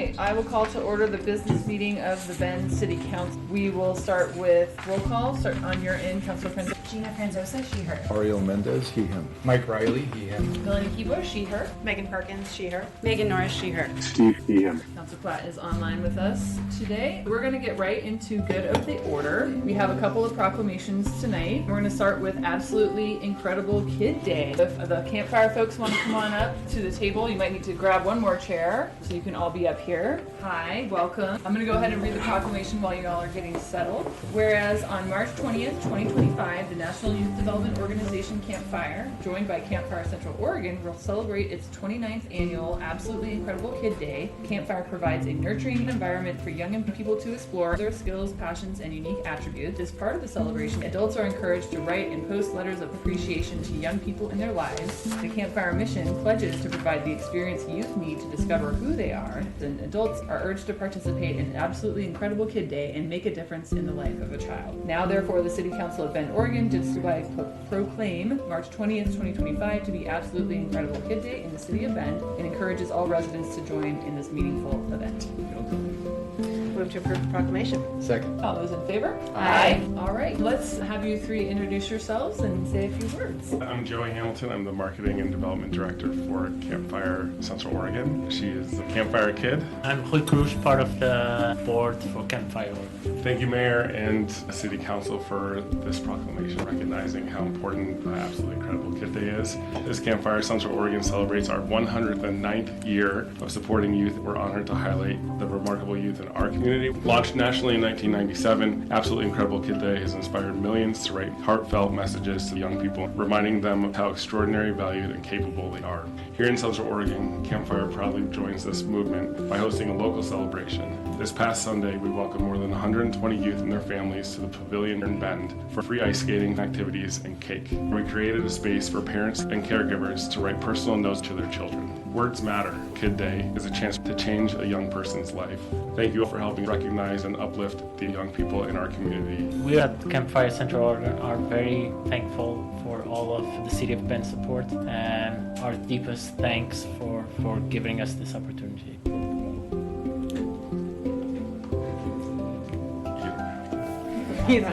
right, I will call to order the business meeting of the Bend City Council. We will start with roll call. Start on your end, Councilor Franzosa. Gina Franzosa, she, her. Ariel Mendez, he, him. Mike Riley, he, him. Melanie Kibo, she, her. Megan Perkins, she, her. Megan Norris, she, her. Steve, he, him. Councilor Platt is online with us today. We're going to get right into good of the order. We have a couple of proclamations tonight. We're going to start with Absolutely Incredible Kid Day. If the campfire folks want to come on up to the table, you might need to grab one more chair so you can all be up here. Hi, welcome. I'm going to go ahead and read the proclamation while you all are getting settled. Whereas on March 20th, 2025, the National Youth Development Organization Campfire, joined by Campfire Central Oregon, will celebrate its 29th annual Absolutely Incredible Kid Day. Campfire provides a nurturing environment for young people to explore their skills, passions, and unique attributes. As part of the celebration, adults are encouraged to write and post letters of appreciation to young people in their lives. The Campfire mission pledges to provide the experience youth need to discover who they are, and adults are urged to participate in Absolutely Incredible Kid Day and make a difference in the life of a child. Now, therefore, the City Council of Bend, Oregon does hereby proclaim March 20th, 2025 to be Absolutely Incredible Kid Day in the City of Bend and encourages all residents to join in this meaningful event. Move to approve the proclamation. Second. All those in favor? Aye. All right, let's have you three introduce yourselves and say a few words. I'm Joey Hamilton. I'm the Marketing and Development Director for Campfire Central Oregon. She is the Campfire Kid. I'm Rui Cruz, part of the board for Campfire. Thank you, Mayor and City Council, for this proclamation, recognizing how important Absolutely Incredible Kid Day is. This Campfire Central Oregon celebrates our 109th year of supporting youth. We're honored to highlight the remarkable youth in our community. Launched nationally in 1997, Absolutely Incredible Kid Day has inspired millions to write heartfelt messages to young people, reminding them of how extraordinary, valued, and capable they are. Here in Central Oregon, Campfire proudly joins this movement by hosting a local celebration. This past Sunday, we welcomed more than 120 youth and their families to the Pavilion in Bend for free ice skating activities and cake. We created a space for parents and caregivers to write personal notes to their children. Words Matter Kid Day is a chance to change a young person's life. Thank you for helping recognize and uplift the young people in our community. We at Campfire Central Oregon are very thankful for all of the City of Bend support, and our deepest thanks for giving us this opportunity.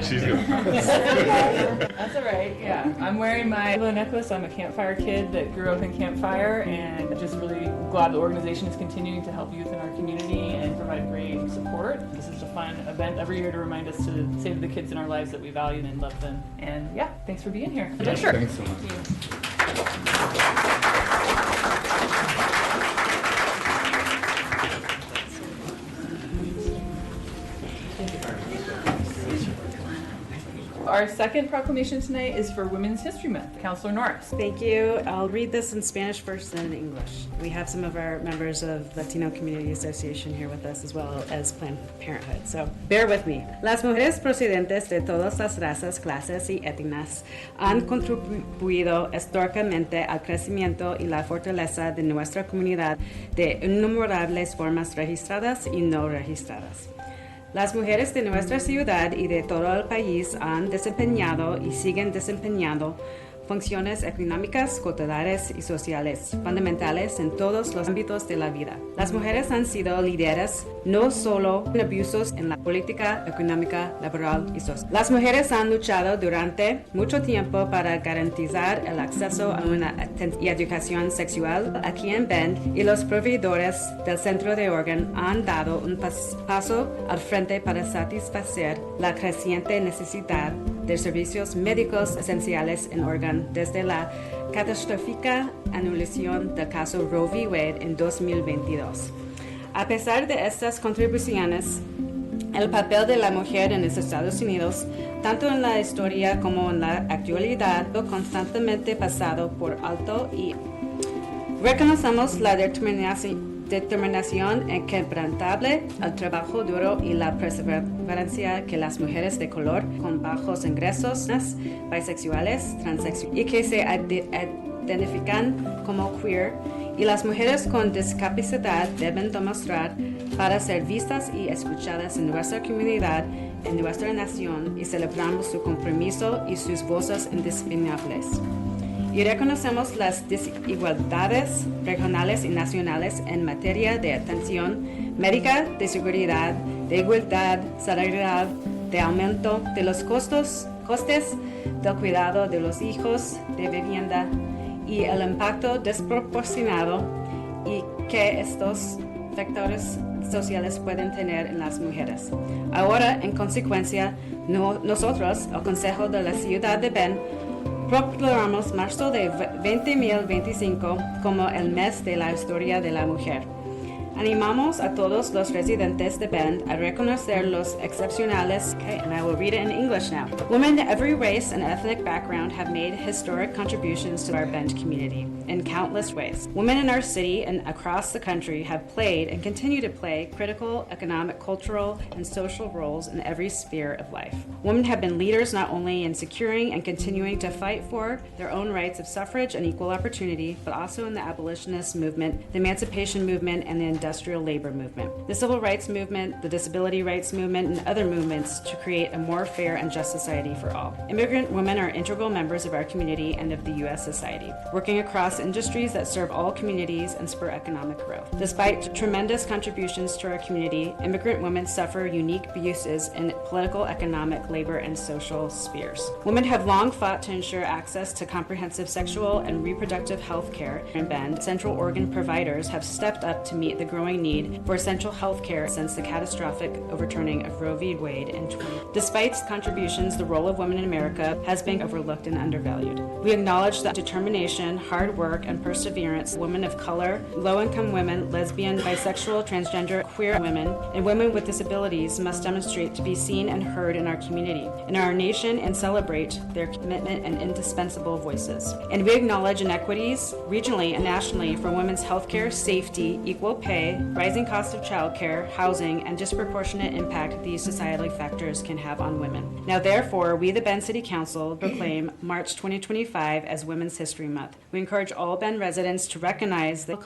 She's good. That's all right, yeah. I'm wearing my little necklace. I'm a Campfire kid that grew up in Campfire, and just really glad the organization is continuing to help youth in our community and provide great support. This is a fun event every year to remind us to say to the kids in our lives that we value and love them. And yeah, thanks for being here. Yeah, Sure. thanks so much. Our second proclamation tonight is for Women's History Month. Councilor Norris. Thank you. I'll read this in Spanish first, then in English. We have some of our members of Latino Community Association here with us, as well as Planned Parenthood. So bear with me. Las mujeres procedentes de todas las razas, clases y etnias han contribuido históricamente al crecimiento y la fortaleza de nuestra comunidad de innumerables formas registradas y no registradas. Las mujeres de nuestra ciudad y de todo el país han desempeñado y siguen desempeñando funciones económicas, culturales y sociales fundamentales en todos los ámbitos de la vida. Las mujeres han sido líderes no solo en abusos en la política, económica, laboral y social. Las mujeres han luchado durante mucho tiempo para garantizar el acceso a una educación sexual aquí en Bend, y los proveedores del Centro de Oregon han dado un paso al frente para satisfacer la creciente necesidad de servicios médicos esenciales en Oregon desde la catastrófica anulación del caso Roe v. Wade en 2022. A pesar de estas contribuciones, el papel de la mujer en los Estados Unidos, tanto en la historia como en la actualidad, ha constantemente pasado por alto, y reconocemos la determinación inquebrantable, el trabajo duro y la perseverancia que las mujeres de color con bajos ingresos, bisexuales, transexuales y que se identifican como queer, y las mujeres con discapacidad deben demostrar para ser vistas y escuchadas en nuestra comunidad, en nuestra nación, y celebramos su compromiso y sus voces indispensables. y reconocemos las desigualdades regionales y nacionales en materia de atención médica, de seguridad, de igualdad salarial, de aumento de los costes del cuidado de los hijos, de vivienda y el impacto desproporcionado y que estos factores sociales pueden tener en las mujeres. Ahora, en consecuencia, nosotros, el Consejo de la Ciudad de Bend, proclamamos marzo de 2025 como el mes de la historia de la mujer. Animamos a todos los residentes de Bend a reconocer los excepcionales, and I will read it in English now. Women of every race and ethnic background have made historic contributions to our Bend community in countless ways. Women in our city and across the country have played and continue to play critical economic, cultural, and social roles in every sphere of life. Women have been leaders not only in securing and continuing to fight for their own rights of suffrage and equal opportunity, but also in the abolitionist movement, the emancipation movement, and the industrial labor movement, the civil rights movement, the disability rights movement, and other movements to create a more fair and just society for all. Immigrant women are integral members of our community and of the U.S. society, working across industries that serve all communities and spur economic growth. Despite tremendous contributions to our community, immigrant women suffer unique abuses in political, economic, labor, and social spheres. Women have long fought to ensure access to comprehensive sexual and reproductive health care in Bend. Central Oregon providers have stepped up to meet the growing need for essential health care since the catastrophic overturning of Roe v. Wade in 2020. Despite contributions, the role of women in America has been overlooked and undervalued. We acknowledge the determination, hard work, and perseverance of women of color, low-income women, lesbian, bisexual, transgender, queer women, and women with disabilities must demonstrate to be seen and heard in our community, in our nation, and celebrate their commitment and indispensable voices. And we acknowledge inequities regionally and nationally for women's healthcare, safety, equal pay, rising cost of childcare, housing, and disproportionate impact these societal factors can have on women. Now, therefore, we, the Bend City Council, proclaim March 2025 as Women's History Month. We encourage all Bend residents to recognize the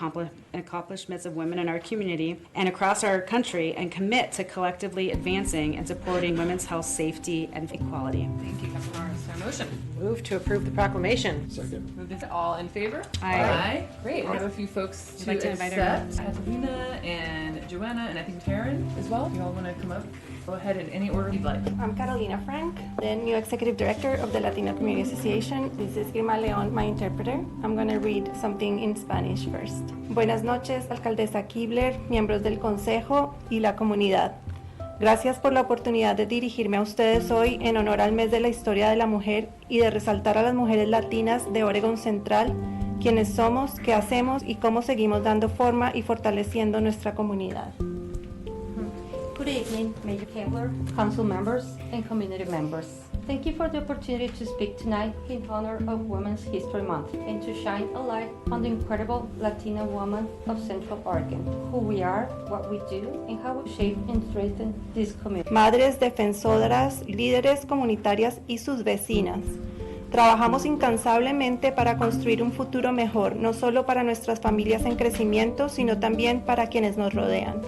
accomplishments of women in our community and across our country and commit to collectively advancing and supporting women's health, safety, and equality. Thank you, Councilor Morris. Is there a motion? Move to approve the proclamation. Second. Move this all in favor? Aye. Great. We have a few folks We'd to like to invite our- accept. Catalina and Joanna and I think Taryn as well. If you all want to come up, go ahead in any order you'd like. I'm Carolina Frank, the new Executive Director of the Latino Community Association. This is Irma León, my interpreter. I'm going to read something in Spanish first. Buenas noches, Alcaldesa Kibler, miembros del Consejo y la comunidad. Gracias por la oportunidad de dirigirme a ustedes hoy en honor al mes de la historia de la mujer y de resaltar a las mujeres latinas de Oregon Central, quiénes somos, qué hacemos y cómo seguimos dando forma y fortaleciendo nuestra comunidad. Good evening, Mayor Kibler, council members, and community members. Thank you for the opportunity to speak tonight in honor of Women's History Month and to shine a light on the incredible Latina woman of Central Oregon, who we are, what we do, and how we shape and strengthen this community. Madres defensoras, líderes comunitarias y sus vecinas. Trabajamos incansablemente para construir un futuro mejor, no solo para nuestras familias en crecimiento, sino también para quienes nos rodean.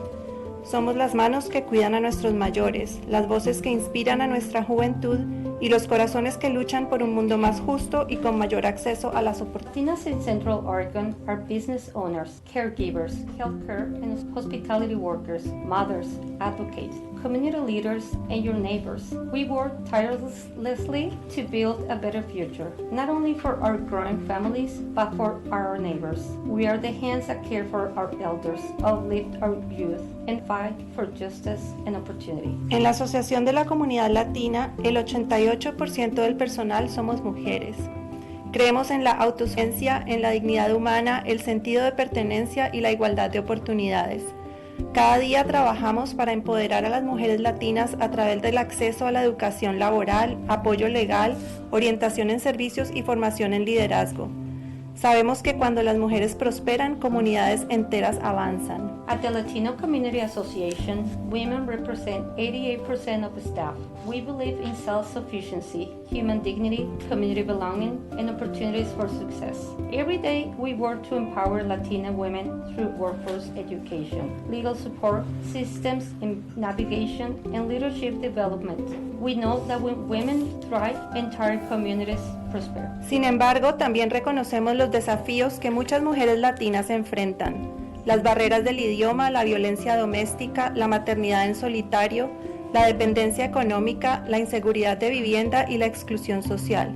Somos las manos que cuidan a nuestros mayores, las voces que inspiran a nuestra juventud y los corazones que luchan por un mundo más justo y con mayor acceso a las oportunidades. Latinas in Central Oregon are business owners, caregivers, healthcare and hospitality workers, mothers, advocates, community leaders, and your neighbors. We work tirelessly to build a better future, not only for our growing families, but for our neighbors. We are the hands that care for our elders, uplift our youth, and fight for justice and opportunity. En la Asociación de la Comunidad Latina, el 88% del personal somos mujeres. Creemos en la autosuficiencia, en la dignidad humana, el sentido de pertenencia y la igualdad de oportunidades. Cada día trabajamos para empoderar a las mujeres latinas a través del acceso a la educación laboral, apoyo legal, orientación en servicios y formación en liderazgo. Sabemos que cuando las mujeres prosperan, comunidades enteras avanzan. At the Latino Community Association, women represent 88% of the staff. We believe in self-sufficiency, human dignity, community belonging, and opportunities for success. Every day, we work to empower Latina women through workforce education, legal support, systems in navigation, and leadership development. We know that when women thrive, entire communities prosper. Sin embargo, también reconocemos los desafíos que muchas mujeres latinas enfrentan. Las barreras del idioma, la violencia doméstica, la maternidad en solitario, la dependencia económica, la inseguridad de vivienda y la exclusión social.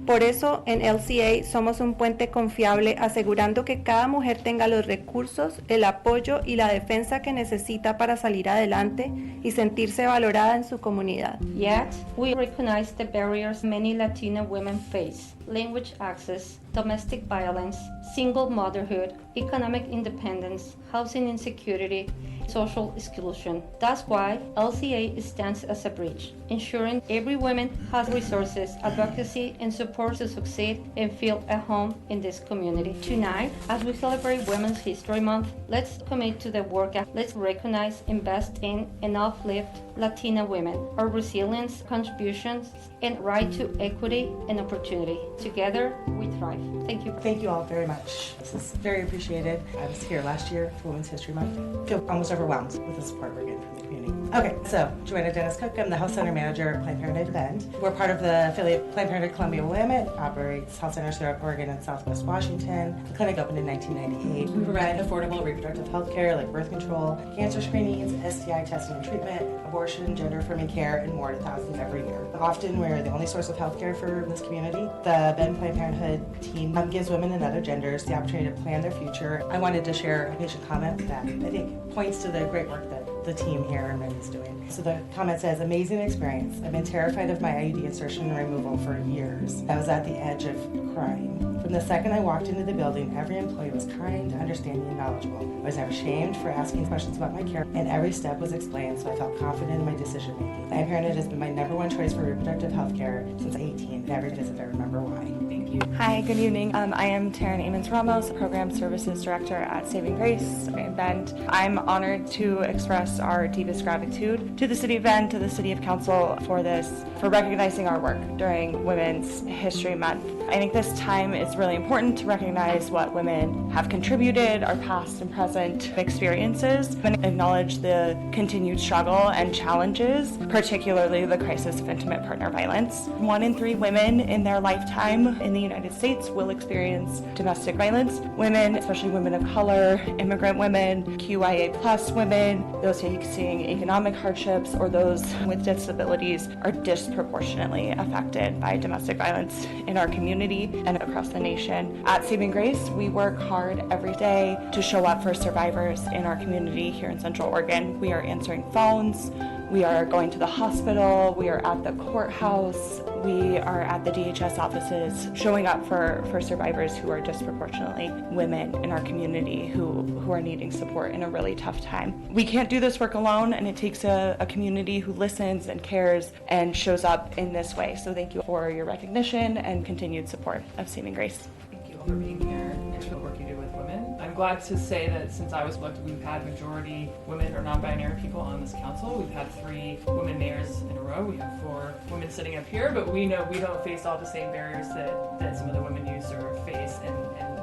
Por eso, en LCA somos un puente confiable asegurando que cada mujer tenga los recursos, el apoyo y la defensa que necesita para salir adelante y sentirse valorada en su comunidad. Yet, we recognize the barriers many Latina women face: language access, domestic violence, single motherhood, economic independence, housing insecurity, social exclusion. That's why LCA stands as a bridge, ensuring every woman has resources, advocacy, and support to succeed and feel at home in this community. Tonight, as we celebrate Women's History Month, let's commit to the work. Let's recognize, invest in, and uplift Latina women, our resilience, contributions, and right to equity and opportunity. Together, we thrive. Thank you. Thank you all very much. This is very appreciated. I was here last year for Women's History Month. I feel almost overwhelmed with the support we're getting from the community. Okay, so Joanna Dennis Cook, I'm the Health Center Manager at Planned Parenthood Bend. We're part of the affiliate Planned Parenthood Columbia Willamette, operates health centers throughout Oregon and Southwest Washington. The clinic opened in 1998. We provide affordable reproductive health care like birth control, cancer screenings, STI testing and treatment, abortion, gender-affirming care, and more to thousands every year. Often we're the only source of health care for this community. The Bend Planned Parenthood team gives women and other genders the opportunity to plan their future. I wanted to share a patient comment that I think points to the great work that the team here in Bend is doing. So the comment says, amazing experience. I've been terrified of my IUD insertion and removal for years. I was at the edge of crying. From the second I walked into the building, every employee was kind, understanding, and knowledgeable. I was never shamed for asking questions about my care, and every step was explained, so I felt confident in my decision making. Planned Parenthood has been my #1 choice for reproductive health care since 18, and every visit I remember why. Thank you. Hi, good evening. I am Taryn Amons Ramos, Program Services Director at Saving Grace in Bend. I'm honored to express our deepest gratitude to the City of Bend, to the City of Council for recognizing our work during Women's History Month. I think this time is really important to recognize what women have contributed, our past and present experiences, and acknowledge the continued struggle and challenges, particularly the crisis of intimate partner violence. 1 in 3 women in their lifetime in the United States will experience domestic violence. Women, especially women of color, immigrant women, QIA+ women, those facing economic hardships, or those with disabilities are disproportionately affected by domestic violence in our community and across the nation. At Saving Grace, we work hard every day to show up for survivors in our community here in Central Oregon. We are answering phones, we are going to the hospital, we are at the courthouse, we are at the DHS offices, showing up for survivors who are disproportionately women in our community who are needing support in a really tough time. We can't do this work alone, and it takes a community who listens and cares and shows up in this way. So thank you for your recognition and continued support of Saving Grace. Thank you all for being here and for the work you do with women. I'm glad to say that since I was elected, we've had majority women or non-binary people on this council. We've had 3 women mayors in a row. We have 4 women sitting up here, but we know we don't face all the same barriers that some of the women use or face, and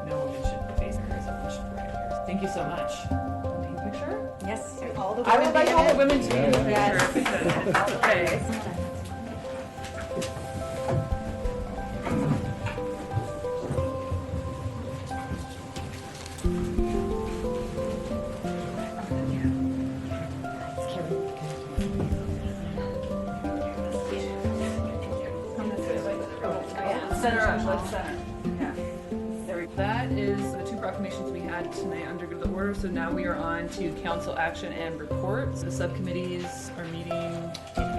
no woman should face barriers or push barriers. Thank you so much. Team picture? Yes, all the I women would like be all in the it. women to be in the picture. Yes. Because, okay. Center up, let's center. Yeah. There we go. That is the 2 proclamations we had tonight under good of the order. So now we are on to council action and reports. The subcommittees are meeting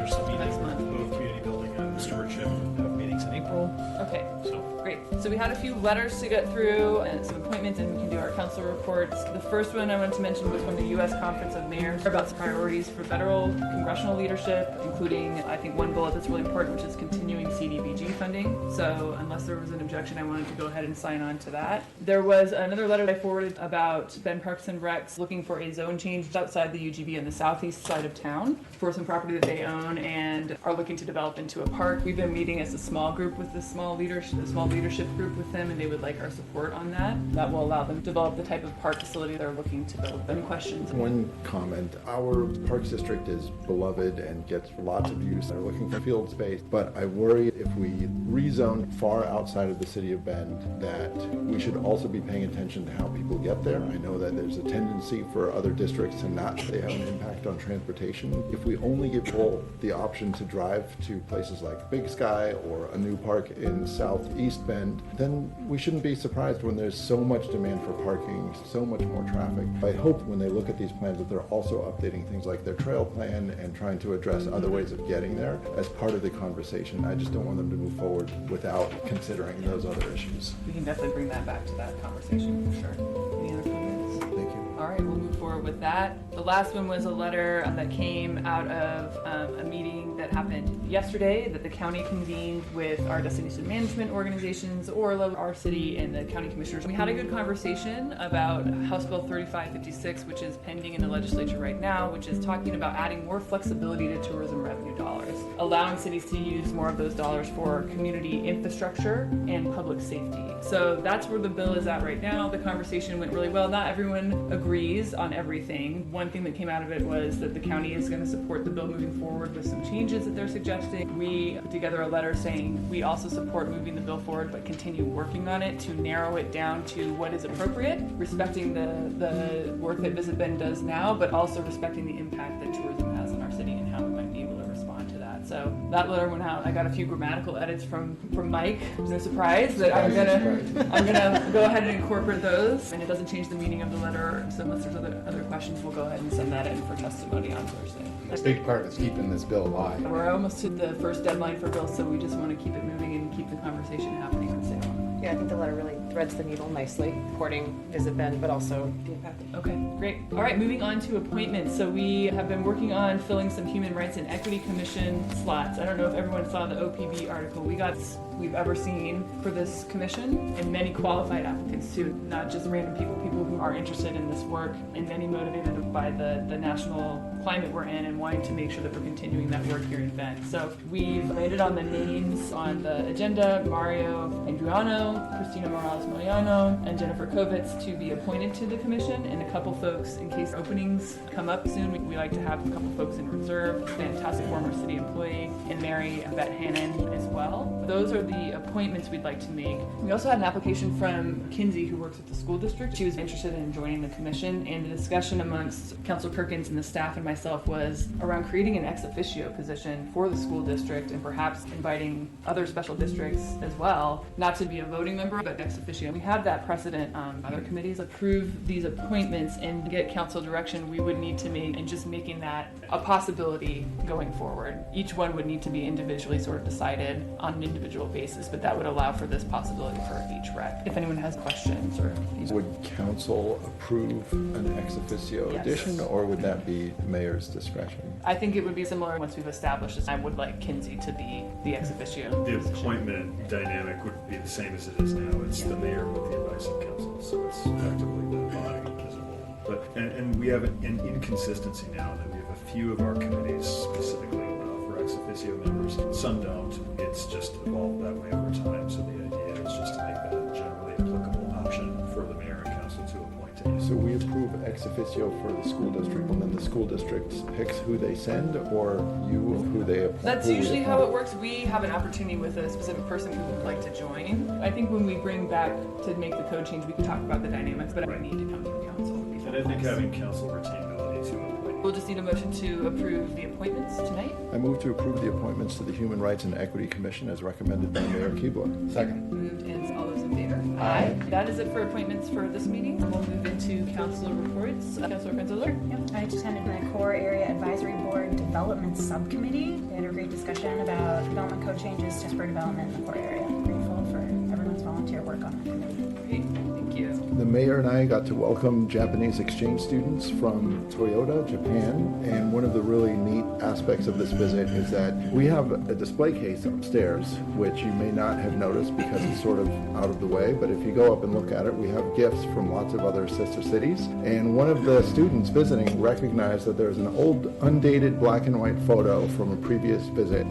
There's some next month. Both community building and stewardship have meetings in April. Okay. So Great. So we had a few letters to get through and some appointments, and we can do our council reports. The first one I wanted to mention was from the U.S. Conference of Mayors about some priorities for federal congressional leadership, including, I think, one bullet that's really important, which is continuing CDBG funding. So unless there was an objection, I wanted to go ahead and sign on to that. There was another letter I forwarded about Ben Parks and Recs looking for a zone change outside the UGB on the southeast side of town for some property that they own and are looking to develop into a park. We've been meeting as a small group with this small leadership group with them, and they would like our support on that. That will allow them to develop the type of park facility they're looking to build. Any questions? One comment, our Parks District is beloved and gets lots of use. They're looking for field space, but I worry if we rezone far outside of the city of Bend that we should also be paying attention to how people get there. I know that there's a tendency for other districts to not say have an impact on transportation. If we only give people the option to drive to places like Big Sky or a new park in southeast Bend, then we shouldn't be surprised when there's so much demand for parking, so much more traffic. I hope when they look at these plans that they're also updating things like their trail plan and trying to address other ways of getting there as part of the conversation. I just don't want them to move forward without considering those other issues. We can definitely bring that back to that conversation for sure. Any other comments? Thank you. All right, we'll move forward with that. The last one was a letter that came out of a meeting that happened yesterday that the county convened with our destination management organizations, Orla, our city, and the county commissioners. We had a good conversation about House Bill 3556, which is pending in the legislature right now, which is talking about adding more flexibility to tourism revenue dollars, allowing cities to use more of those dollars for community infrastructure and public safety. So that's where the bill is at right now. The conversation went really well. Not everyone agrees on everything. One thing that came out of it was that the county is going to support the bill moving forward with some changes that they're suggesting. We put together a letter saying we also support moving the bill forward, but continue working on it to narrow it down to what is appropriate, respecting the work that Visit Bend does now, but also respecting the impact that tourism has in our city and how we might be able to respond to that. So that letter went out. I got a few grammatical edits from Mike. There's no surprise that I'm gonna go ahead and incorporate those, and it doesn't change the meaning of the letter. So unless there's other questions, we'll go ahead and send that in for testimony on Thursday. A big part is keeping this bill alive. We're almost to the first deadline for bills, so we just want to keep it moving and keep the conversation happening on Salem. Yeah, I think the letter really threads the needle nicely, supporting Visit Bend, but also the impact. Okay, great. All right, moving on to appointments. So we have been working on filling some Human Rights and Equity Commission slots. I don't know if everyone saw the OPB article we've ever seen for this commission, and many qualified applicants too, not just random people who are interested in this work and many motivated by the national climate we're in and wanting to make sure that we're continuing that work here in Bend. So we've landed on the names on the agenda: Mario Andriano, Christina Morales-Moyano, and Jennifer Kovitz to be appointed to the commission, and a couple folks, in case openings come up soon, we like to have a couple folks in reserve, fantastic former city employee, and Mary Beth Hannon as well. Those are the appointments we'd like to make. We also had an application from Kinsey, who works at the school district. She was interested in joining the commission, and the discussion amongst Councilor Perkins and the staff and myself was around creating an ex officio position for the school district and perhaps inviting other special districts as well, not to be a voting member, but ex officio. We have that precedent. Other committees approve these appointments and get council direction. We would need to make, and just making that a possibility going forward. Each one would need to be individually sort of decided on an individual basis, but that would allow for this possibility for each rec. If anyone has questions or... Would council approve an ex officio Yes. addition, or would that be mayor's discretion? I think it would be similar once we've established this. I would like Kinsey to be the ex officio. The appointment dynamic would be the same as it is now. It's the mayor with the advice of council, so it's effectively the body as a whole. But and we have an inconsistency now that we have a few of our committees specifically allow for ex officio members. Some don't. It's just evolved that way over time. So the idea is just to make that a generally applicable option for the mayor and council to appoint to. So we approve ex officio for the school district, and then the school district picks who they send, or you who they appoint? That's usually how it works. We have an opportunity with a specific person who would like to join. I think when we bring back to make the code change, we can talk about the dynamics, but I need to come from council. And I think having council retain ability to appoint. We'll just need a motion to approve the appointments tonight. I move to approve the appointments to the Human Rights and Equity Commission as recommended by Mayor Keebler. Second. Moved, and all those in favor? Aye. That is it for appointments for this meeting. We'll move into councilor reports. Councilor Prince-Oler? Yep, I just attended my core area advisory board to Development Subcommittee. They had a great discussion about development code changes to spur development in the core area. I'm grateful for everyone's volunteer work on that committee. Great, thank you. The mayor and I got to welcome Japanese exchange students from Toyota, Japan, and one of the really neat aspects of this visit is that we have a display case upstairs, which you may not have noticed because it's sort of out of the way, but if you go up and look at it, we have gifts from lots of other sister cities, and one of the students visiting recognized that there's an old, undated black and white photo from a previous visit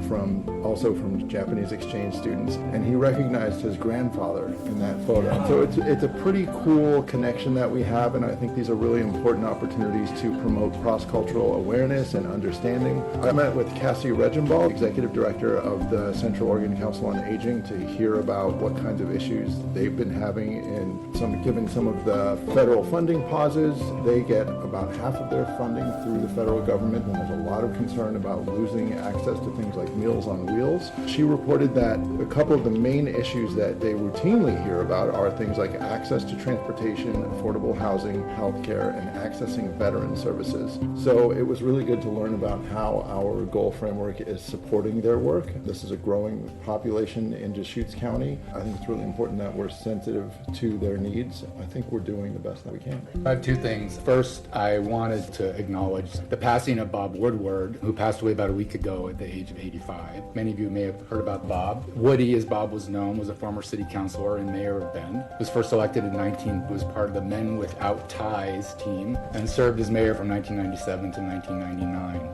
also from Japanese exchange students, and he recognized his grandfather in that photo. So it's a pretty cool connection that we have, and I think these are really important opportunities to promote cross-cultural awareness and understanding. I met with Cassie Regenbald, Executive Director of the Central Oregon Council on Aging, to hear about what kinds of issues they've been having given some of the federal funding pauses. They get about half of their funding through the federal government, and there's a lot of concern about losing access to things like Meals on Wheels. She reported that a couple of the main issues that they routinely hear about are things like access to transportation, affordable housing, healthcare, and accessing veteran services. So it was really good to learn about how our goal framework is supporting their work. This is a growing population in Deschutes County. I think it's really important that we're sensitive to their needs. I think we're doing the best that we can. I have two things. First, I wanted to acknowledge the passing of Bob Woodward, who passed away about a week ago at the age of 85. Many of you may have heard about Bob. Woody, as Bob was known, was a former city councilor and mayor of Bend. Was first elected in was part of the Men Without Ties team and served as mayor from 1997 to 1999.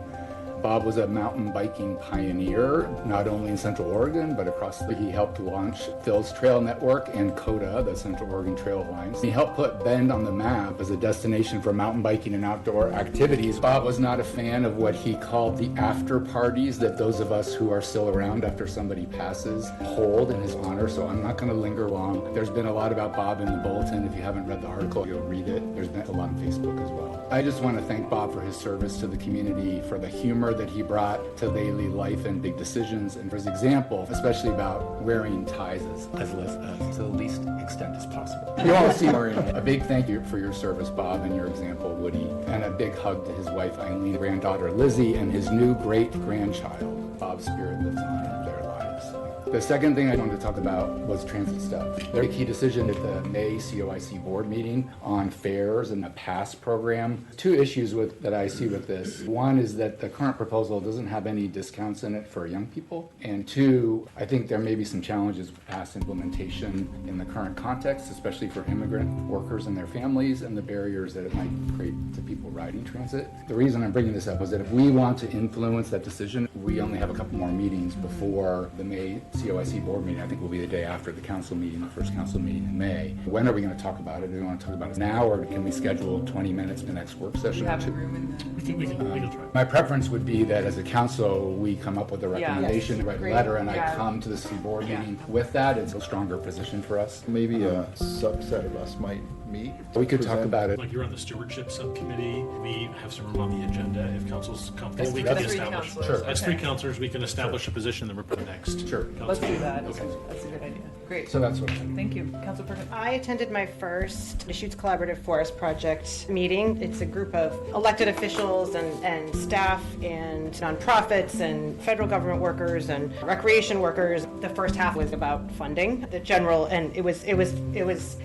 Bob was a mountain biking pioneer, not only in Central Oregon, but across he helped launch Phil's Trail Network and CODA, the Central Oregon Trail Alliance. He helped put Bend on the map as a destination for mountain biking and outdoor activities. Bob was not a fan of what he called the after parties that those of us who are still around after somebody passes hold in his honor, so I'm not going to linger long. There's been a lot about Bob in the bulletin. If you haven't read the article, you'll read it. There's been a lot on Facebook as well. I just want to thank Bob for his service to the community, for the humor that he brought to daily life and big decisions, and for his example, especially about wearing ties to the least extent as possible. You all see wearing a big thank you for your service, Bob, and your example, Woody, and a big hug to his wife, Eileen, granddaughter, Lizzie, and his new great-grandchild. Bob's spirit lives on in their lives. The second thing I wanted to talk about was transit stuff. There's a key decision at the May COIC board meeting on fares and the PASS program. Two issues that I see with this. One is that the current proposal doesn't have any discounts in it for young people. And two, I think there may be some challenges with PASS implementation in the current context, especially for immigrant workers and their families, and the barriers that it might create to people riding transit. The reason I'm bringing this up is that if we want to influence that decision, we only have a couple more meetings before the May COIC board meeting. I think will be the day after the council meeting, the first council meeting in May. When are we going to talk about it? Do we want to talk about it now, or can we schedule 20 minutes for the next work session? We have a room in the... We can try. My preference would be that as a council, we come up with a recommendation, write a letter, and I come to the city board meeting with that. It's a stronger position for us. Maybe a subset of us might meet. We could talk about it. Like you're on the stewardship subcommittee, we have some room on the agenda. If council's comfortable, we That's can three establish. councilors. Sure. As Okay. three councilors, we can establish a position, then we're put next. Sure. Let's do that. Okay. That's a good idea. Great. So that's what Thank you. Council Perkins. I attended my first Deschutes Collaborative Forest Project meeting. It's a group of elected officials and staff and nonprofits and federal government workers and recreation workers. The first half was about funding, the general, and it was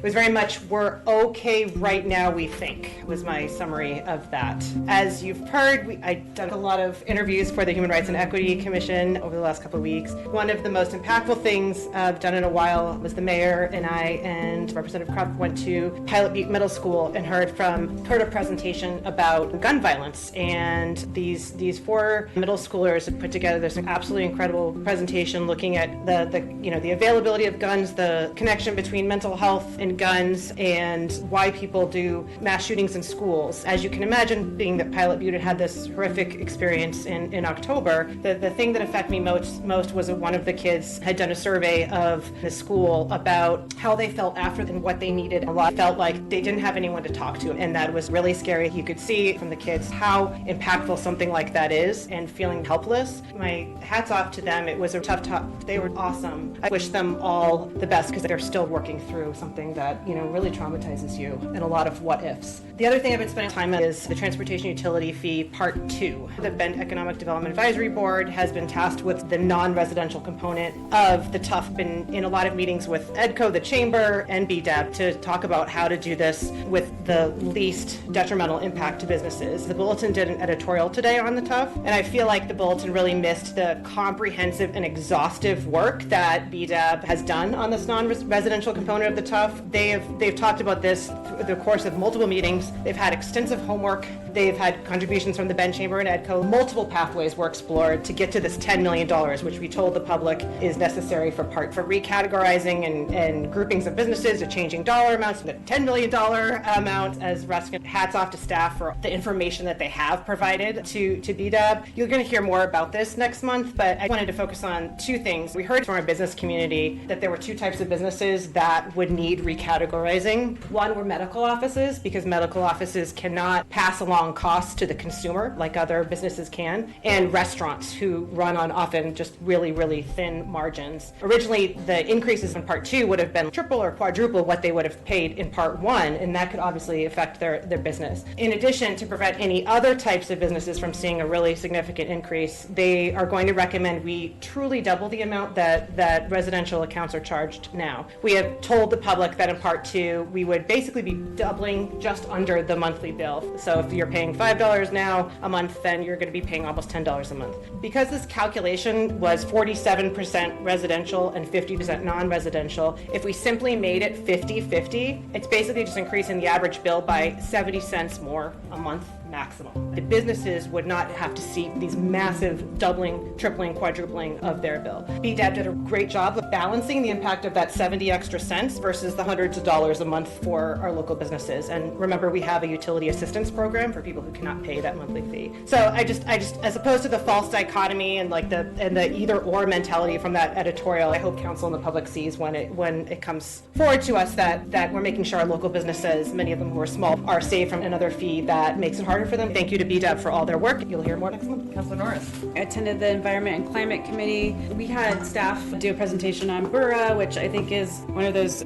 very much we're okay right now, we think, was my summary of that. As you've heard, I've done a lot of interviews for the Human Rights and Equity Commission over the last couple of weeks. One of the most impactful things I've done in a while was the mayor and I and Representative Krupp went to Pilot Butte Middle School and heard a presentation about gun violence. And these four middle schoolers had put together this absolutely incredible presentation looking at the availability of guns, the connection between mental health and guns, and why people do mass shootings in schools. As you can imagine, being that Pilot Butte had this horrific experience in October, the thing that affected me most was that one of the kids had done a survey of the school about how they felt after and what they needed. A lot felt like they didn't have anyone to talk to, and that was really scary. You could see from the kids how impactful something like that is, and feeling helpless. My hat's off to them. It was a tough talk. They were awesome. I wish them all the best because they're still working through something that really traumatized surprises you and a lot of what ifs. The other thing I've been spending time on is the transportation utility fee part 2. The Bend Economic Development Advisory Board has been tasked with the non-residential component of the TUF. Been in a lot of meetings with EDCO, the chamber, and BDAB to talk about how to do this with the least detrimental impact to businesses. The Bulletin did an editorial today on the TUF, and I feel like the Bulletin really missed the comprehensive and exhaustive work that BDAB has done on this non-residential component of the TUF. They've talked about this through the course of multiple meetings. They've had extensive homework. They've had contributions from the Bend Chamber and EDCO. Multiple pathways were explored to get to this $10 million, which we told the public is necessary for recategorizing and groupings of businesses, to changing dollar amounts to the $10 million amount. As Ruskin, hats off to staff for the information that they have provided to BDAB. You're going to hear more about this next month, but I wanted to focus on 2 things. We heard from our business community that there were 2 types of businesses that would need recategorizing. One were medical offices, because medical offices cannot pass along costs to the consumer like other businesses can, and restaurants who run on often just really, really thin margins. Originally, the increases in part 2 would have been triple or quadruple what they would have paid in part 1, and that could obviously affect their business. In addition, to prevent any other types of businesses from seeing a really significant increase, they are going to recommend we truly double the amount that residential accounts are charged now. We have told the public that in part 2, we would basically be doubling just under the monthly bill. So if you're paying $5 now a month, then you're going to be paying almost $10 a month. Because this calculation was 47% residential and 50% non-residential, if we simply made it 50-50, it's basically just increasing the average bill by 70 cents more a month maximum. The businesses would not have to see these massive doubling, tripling, quadrupling of their bill. BDAB did a great job of balancing the impact of that 70 extra cents versus the hundreds of dollars a month for our local businesses. And remember, we have a utility assistance program for people who cannot pay that monthly fee. So I just, as opposed to the false dichotomy and the either or mentality from that editorial, I hope council and the public sees when it comes forward to us that we're making sure our local businesses, many of them who are small, are saved from another fee that makes it harder for them. Thank you to BDAB for all their work. You'll hear more next month. Councilor Norris. I attended the Environment and Climate Committee. We had staff do a presentation on BURA, which I think is one of those,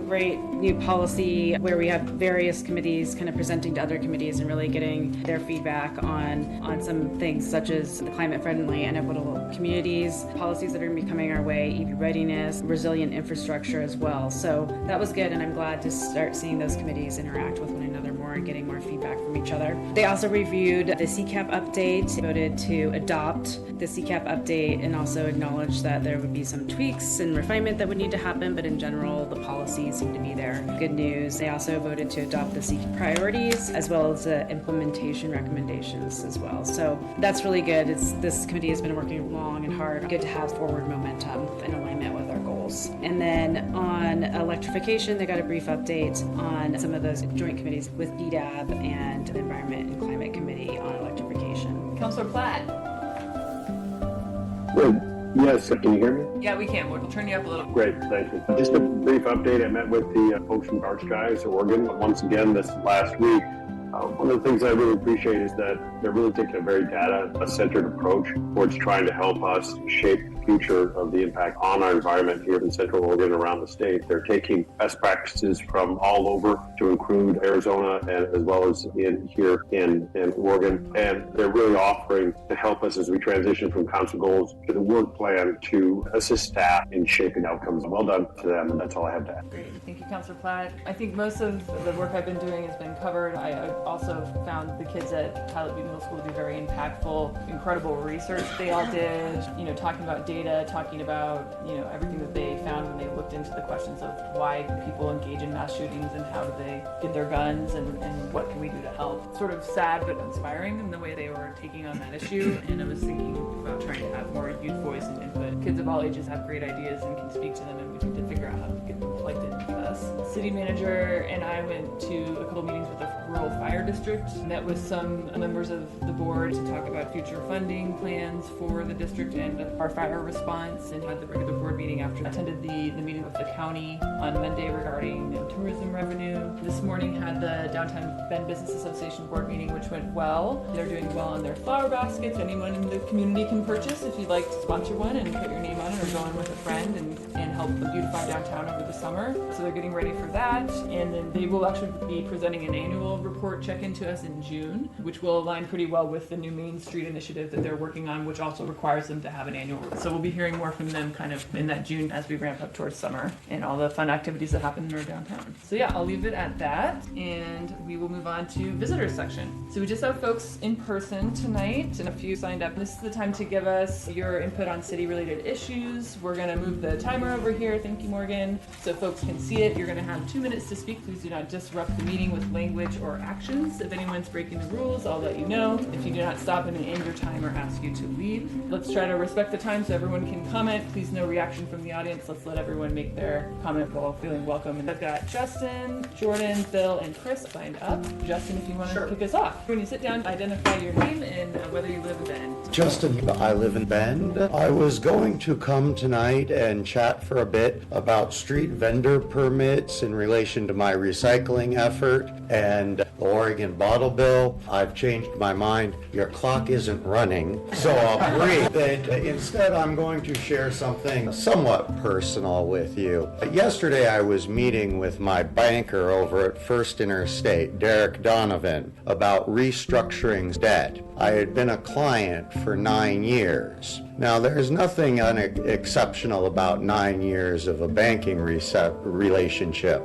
great new policy where we have various committees kind of presenting to other committees and really getting their feedback on some things such as the climate-friendly and equitable communities, policies that are becoming our way, EV readiness, resilient infrastructure as well. So that was good, and I'm glad to start seeing those committees interact with one another more and getting more feedback from each other. They also reviewed the CCAP update, voted to adopt the CCAP update, and also acknowledged that there would be some tweaks and refinement that would need to happen, but in general, the policies seem to be there. Good news. They also voted to adopt the CCAP priorities as well as the implementation recommendations as well. So that's really good. This committee has been working long and hard. Good to have forward momentum in alignment with our goals. And then on electrification, they got a brief update on some of those joint committees with BDAB and the Environment and Climate Committee on electrification. Councilor Platt. Good. Yes, can you hear me? Yeah, we can. We'll turn you up a little. Great, thank you. Just a brief update. I met with the folks from Dark Skies, Oregon, once again this last week. One of the things I really appreciate is that they're really taking a very data-centered approach towards trying to help us shape the future of the impact on our environment here in Central Oregon and around the state. They're taking best practices from all over to include Arizona and as well as here in Oregon. And they're really offering to help us as we transition from council goals to the work plan to assist staff in shaping outcomes. Well done to them, and that's all I have to add. Great. Thank you, Councilor Platt. I think most of the work I've been doing has been covered. I also found the kids at Pilot Butte Middle School to be very impactful, incredible research they all did, talking about data, talking about, everything that they found when they looked into the questions of why people engage in mass shootings and how do they get their guns and what can we do to help. Sort of sad but inspiring in the way they were taking on that issue, and I was thinking about trying to have more youth voice and input. Kids of all ages have great ideas and can speak to them, and we need to figure out how to get them reflected into us. City manager and I went to a couple meetings with the rural fire district, met with some members of the board to talk about future funding plans for the district and our fire response, and had the regular board meeting after. Attended the meeting with the county on Monday regarding tourism revenue. This morning had the Downtown Bend Business Association board meeting, which went well. They're doing well on their flower baskets. Anyone in the community can purchase if you'd like to sponsor one and put your name on it or go in with a friend and help beautify downtown over the summer. summer. So they're getting ready for that. And then they will actually be presenting an annual report check-in to us in June, which will align pretty well with the new Main Street initiative that they're working on, which also requires them to have an annual. So we'll be hearing more from them kind of in that June as we ramp up towards summer and all the fun activities that happen in our downtown. So yeah, I'll leave it at that, and we will move on to visitors section. So we just have folks in person tonight and a few signed up. This is the time to give us your input on city related issues. We're gonna move the timer over here, thank you Morgan, so folks can see it. You're gonna have 2 minutes to speak. Please do not disrupt the meeting with language or actions. If anyone's breaking the rules, I'll let you know. If you do not stop and end your time or ask you to leave. Let's try to respect the time so everyone can comment. Please no reaction from the audience. Let's let everyone make their comment while feeling welcome. And I've got Justin, Jordan, Bill, and Chris signed up. Justin, if you want to kick us off. When you sit down, identify your name and whether you live in Bend. Justin, I live in Bend. I was going to come tonight and chat for a bit about street vendor permits in relation to my recycling effort and the Oregon bottle bill. I've changed my mind. Your clock isn't running, so I'll breathe. Instead, I'm going to share something somewhat personal with you. Yesterday, I was meeting with my banker over at First Interstate, Derek Donovan, about restructuring debt. I had been a client for 9 years. Now, there's nothing exceptional about 9 years of a banking relationship.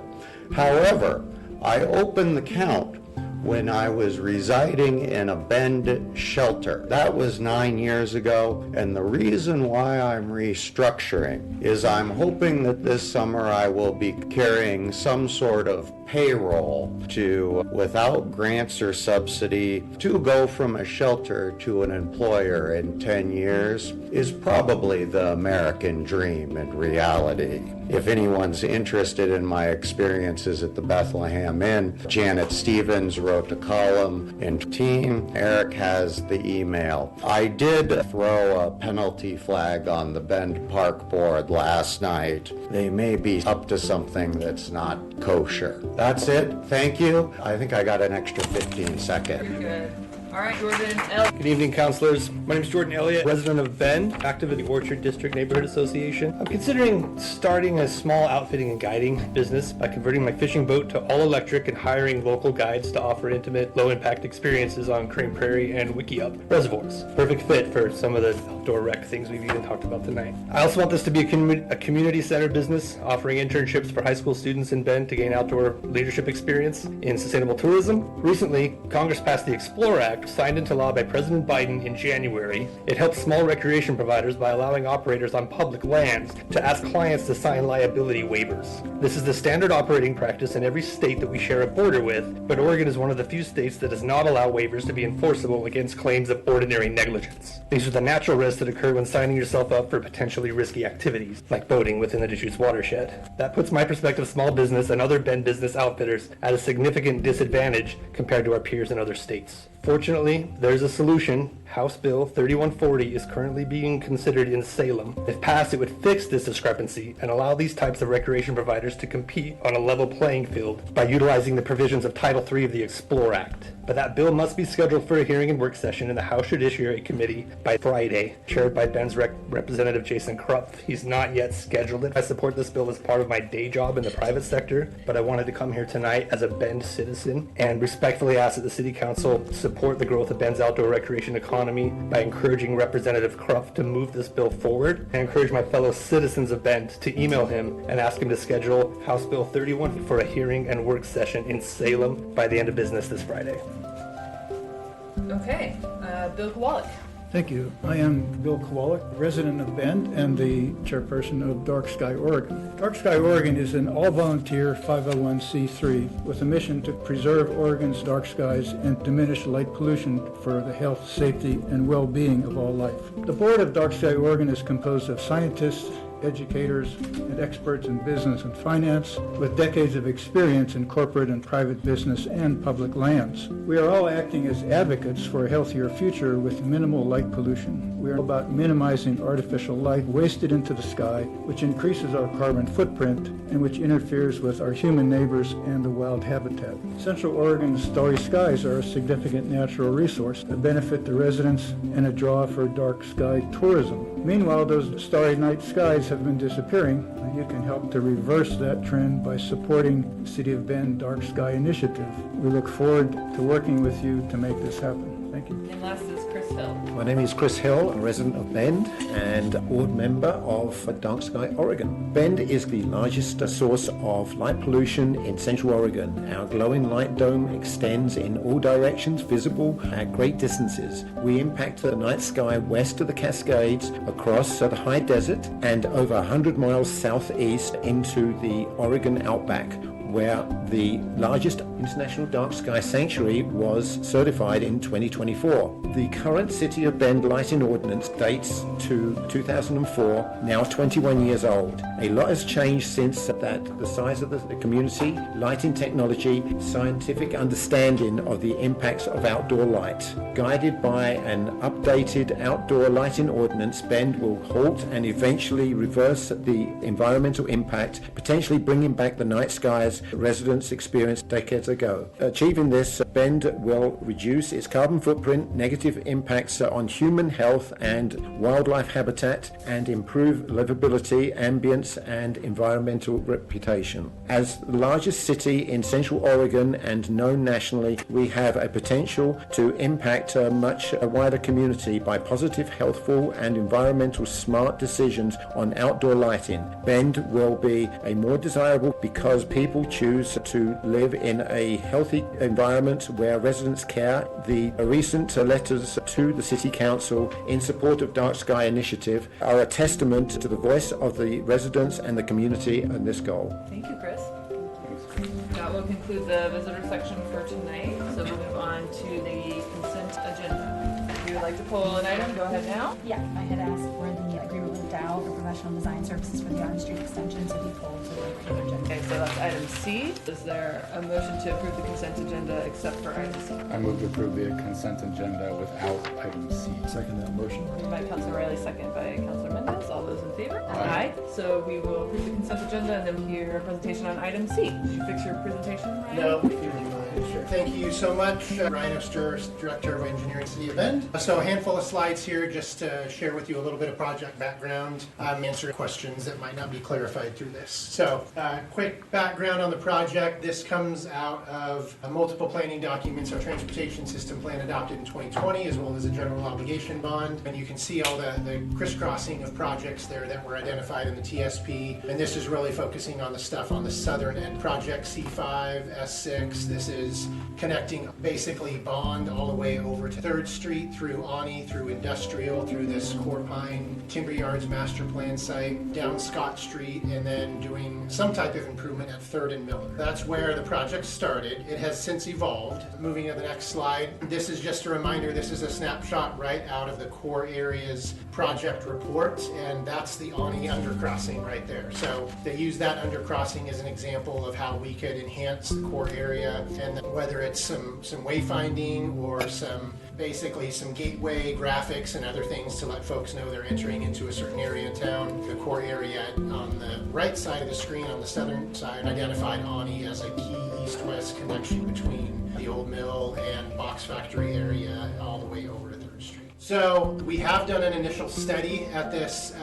However, I opened the count when I was residing in a Bend shelter. That was 9 years ago, and the reason why I'm restructuring is I'm hoping that this summer I will be carrying some sort of payroll to, without grants or subsidy, to go from a shelter to an employer in 10 years is probably the American dream and reality. If anyone's interested in my experiences at the Bethlehem Inn, Janet Stevens wrote the column and team. Eric has the email. I did throw a penalty flag on the Bend Park Board last night. They may be up to something that's not kosher. That's it. Thank you. I think I got an extra 15 seconds. Very good. All right, Jordan L. Good evening, councilors. My name is Jordan Elliott, resident of Bend, active in the Orchard District Neighborhood Association. I'm considering starting a small outfitting and guiding business by converting my fishing boat to all electric and hiring local guides to offer intimate, low-impact experiences on Crane Prairie and Wickiup reservoirs. Perfect fit for some of the outdoor rec things we've even talked about tonight. I also want this to be a community-centered business, offering internships for high school students in Bend to gain outdoor leadership experience in sustainable tourism. Recently, Congress passed the Explore Act, signed into law by President Biden in January. It helps small recreation providers by allowing operators on public lands to ask clients to sign liability waivers. This is the standard operating practice in every state that we share a border with, but Oregon is one of the few states that does not allow waivers to be enforceable against claims of ordinary negligence. These are the natural risks that occur when signing yourself up for potentially risky activities, like boating within the Deschutes watershed. That puts my prospective small business and other Bend business outfitters at a significant disadvantage compared to our peers in other states. Fortunately, there's a solution. House Bill 3140 is currently being considered in Salem. If passed, it would fix this discrepancy and allow these types of recreation providers to compete on a level playing field by utilizing the provisions of Title III of the Explore Act. But that bill must be scheduled for a hearing and work session in the House Judiciary Committee by Friday, chaired by Ben's Representative Jason Krupf. He's not yet scheduled it. I support this bill as part of my day job in the private sector, but I wanted to come here tonight as a Bend citizen and respectfully ask that the City Council support the growth of Bend's outdoor recreation economy by encouraging Representative Krupf to move this bill forward, and encourage my fellow citizens of Bend to email him and ask him to schedule House Bill 31 for a hearing and work session in Salem by the end of business this Friday. Okay, Bill Kowalik. Thank you. I am Bill Kowalik, resident of Bend and the chairperson of Dark Sky Oregon. Dark Sky Oregon is an all-volunteer 501c3 with a mission to preserve Oregon's dark skies and diminish light pollution for the health, safety, and well-being of all life. The board of Dark Sky Oregon is composed of scientists, educators, and experts in business and finance with decades of experience in corporate and private business and public lands. We are all acting as advocates for a healthier future with minimal light pollution. We are about minimizing artificial light wasted into the sky, which increases our carbon footprint and which interferes with our human neighbors and the wild habitat. Central Oregon's starry skies are a significant natural resource that benefit the residents and a draw for dark sky tourism. Meanwhile, those starry night skies have been disappearing, you can help to reverse that trend by supporting the City of Bend Dark Sky Initiative. We look forward to working with you to make this happen. Thank you. And last is Chris Hill. My name is Chris Hill, a resident of Bend and a board member of Dark Sky Oregon. Bend is the largest source of light pollution in Central Oregon. Our glowing light dome extends in all directions, visible at great distances. We impact the night sky west of the Cascades, across the high desert, and over 100 miles southeast into the Oregon outback, where the largest international dark sky sanctuary was certified in 2024. The current City of Bend lighting ordinance dates to 2004, now 21 years old. A lot has changed since that. The size of the community, lighting technology, scientific understanding of the impacts of outdoor light. Guided by an updated outdoor lighting ordinance, Bend will halt and eventually reverse the environmental impact, potentially bringing back the night skies residents experienced decades ago. Achieving this, Bend will reduce its carbon footprint, negative impacts on human health and wildlife habitat, and improve livability, ambience, and environmental reputation. As the largest city in Central Oregon and known nationally, we have a potential to impact a much wider community by positive, healthful, and environmental smart decisions on outdoor lighting. Bend will be a more desirable because people choose to live in a healthy environment where residents care. The recent letters to the City Council in support of Dark Sky Initiative are a testament to the voice of the residents and the community in this goal. Thank you, Chris. That will conclude the visitor section for tonight. So we'll move on to the consent agenda. If you would like to pull an item, go ahead now. Yeah, I had asked for the agreement with Dow for professional design services for the Auney Street Extension to be pulled to the consent agenda. Okay, so that's item C. Is there a motion to approve the consent agenda except for item C? I move to approve the consent agenda without item C. Second that motion. Moved by Councilor Riley, second by Councilor Mendez. All those in favor? Aye. So we will approve the consent agenda and then hear a presentation on item C. Did you fix your presentation, Ryan? No, sure. Thank you so much. Ryan Oster, Director of Engineering, City of Bend. So a handful of slides here just to share with you a little bit of project background, answer questions that might not be clarified through this. So quick background on the project. This comes out of multiple planning documents, our transportation system plan adopted in 2020, as well as a general obligation bond. And you can see all the crisscrossing of projects there that were identified in the TSP. And this is really focusing on the stuff on the southern end. Project C5, S6. This is connecting basically Bond all the way over to 3rd Street through Auney, through Industrial, through this Core Pine Timber Yards master plan site, down Scott Street, and then doing some type of improvement at 3rd and Miller. That's where the project started. It has since evolved. Moving to the next slide. This is just a reminder, this is a snapshot right out of the core areas project report, and that's the Auney undercrossing right there. So they use that undercrossing as an example of how we could enhance the core area, and whether it's some wayfinding or basically some gateway graphics and other things to let folks know they're entering into a certain area of town. The core area on the right side of the screen on the southern side identified Auney as a key east-west connection between the old mill and box factory area all the way over to 3rd Street. So we have done an initial study at this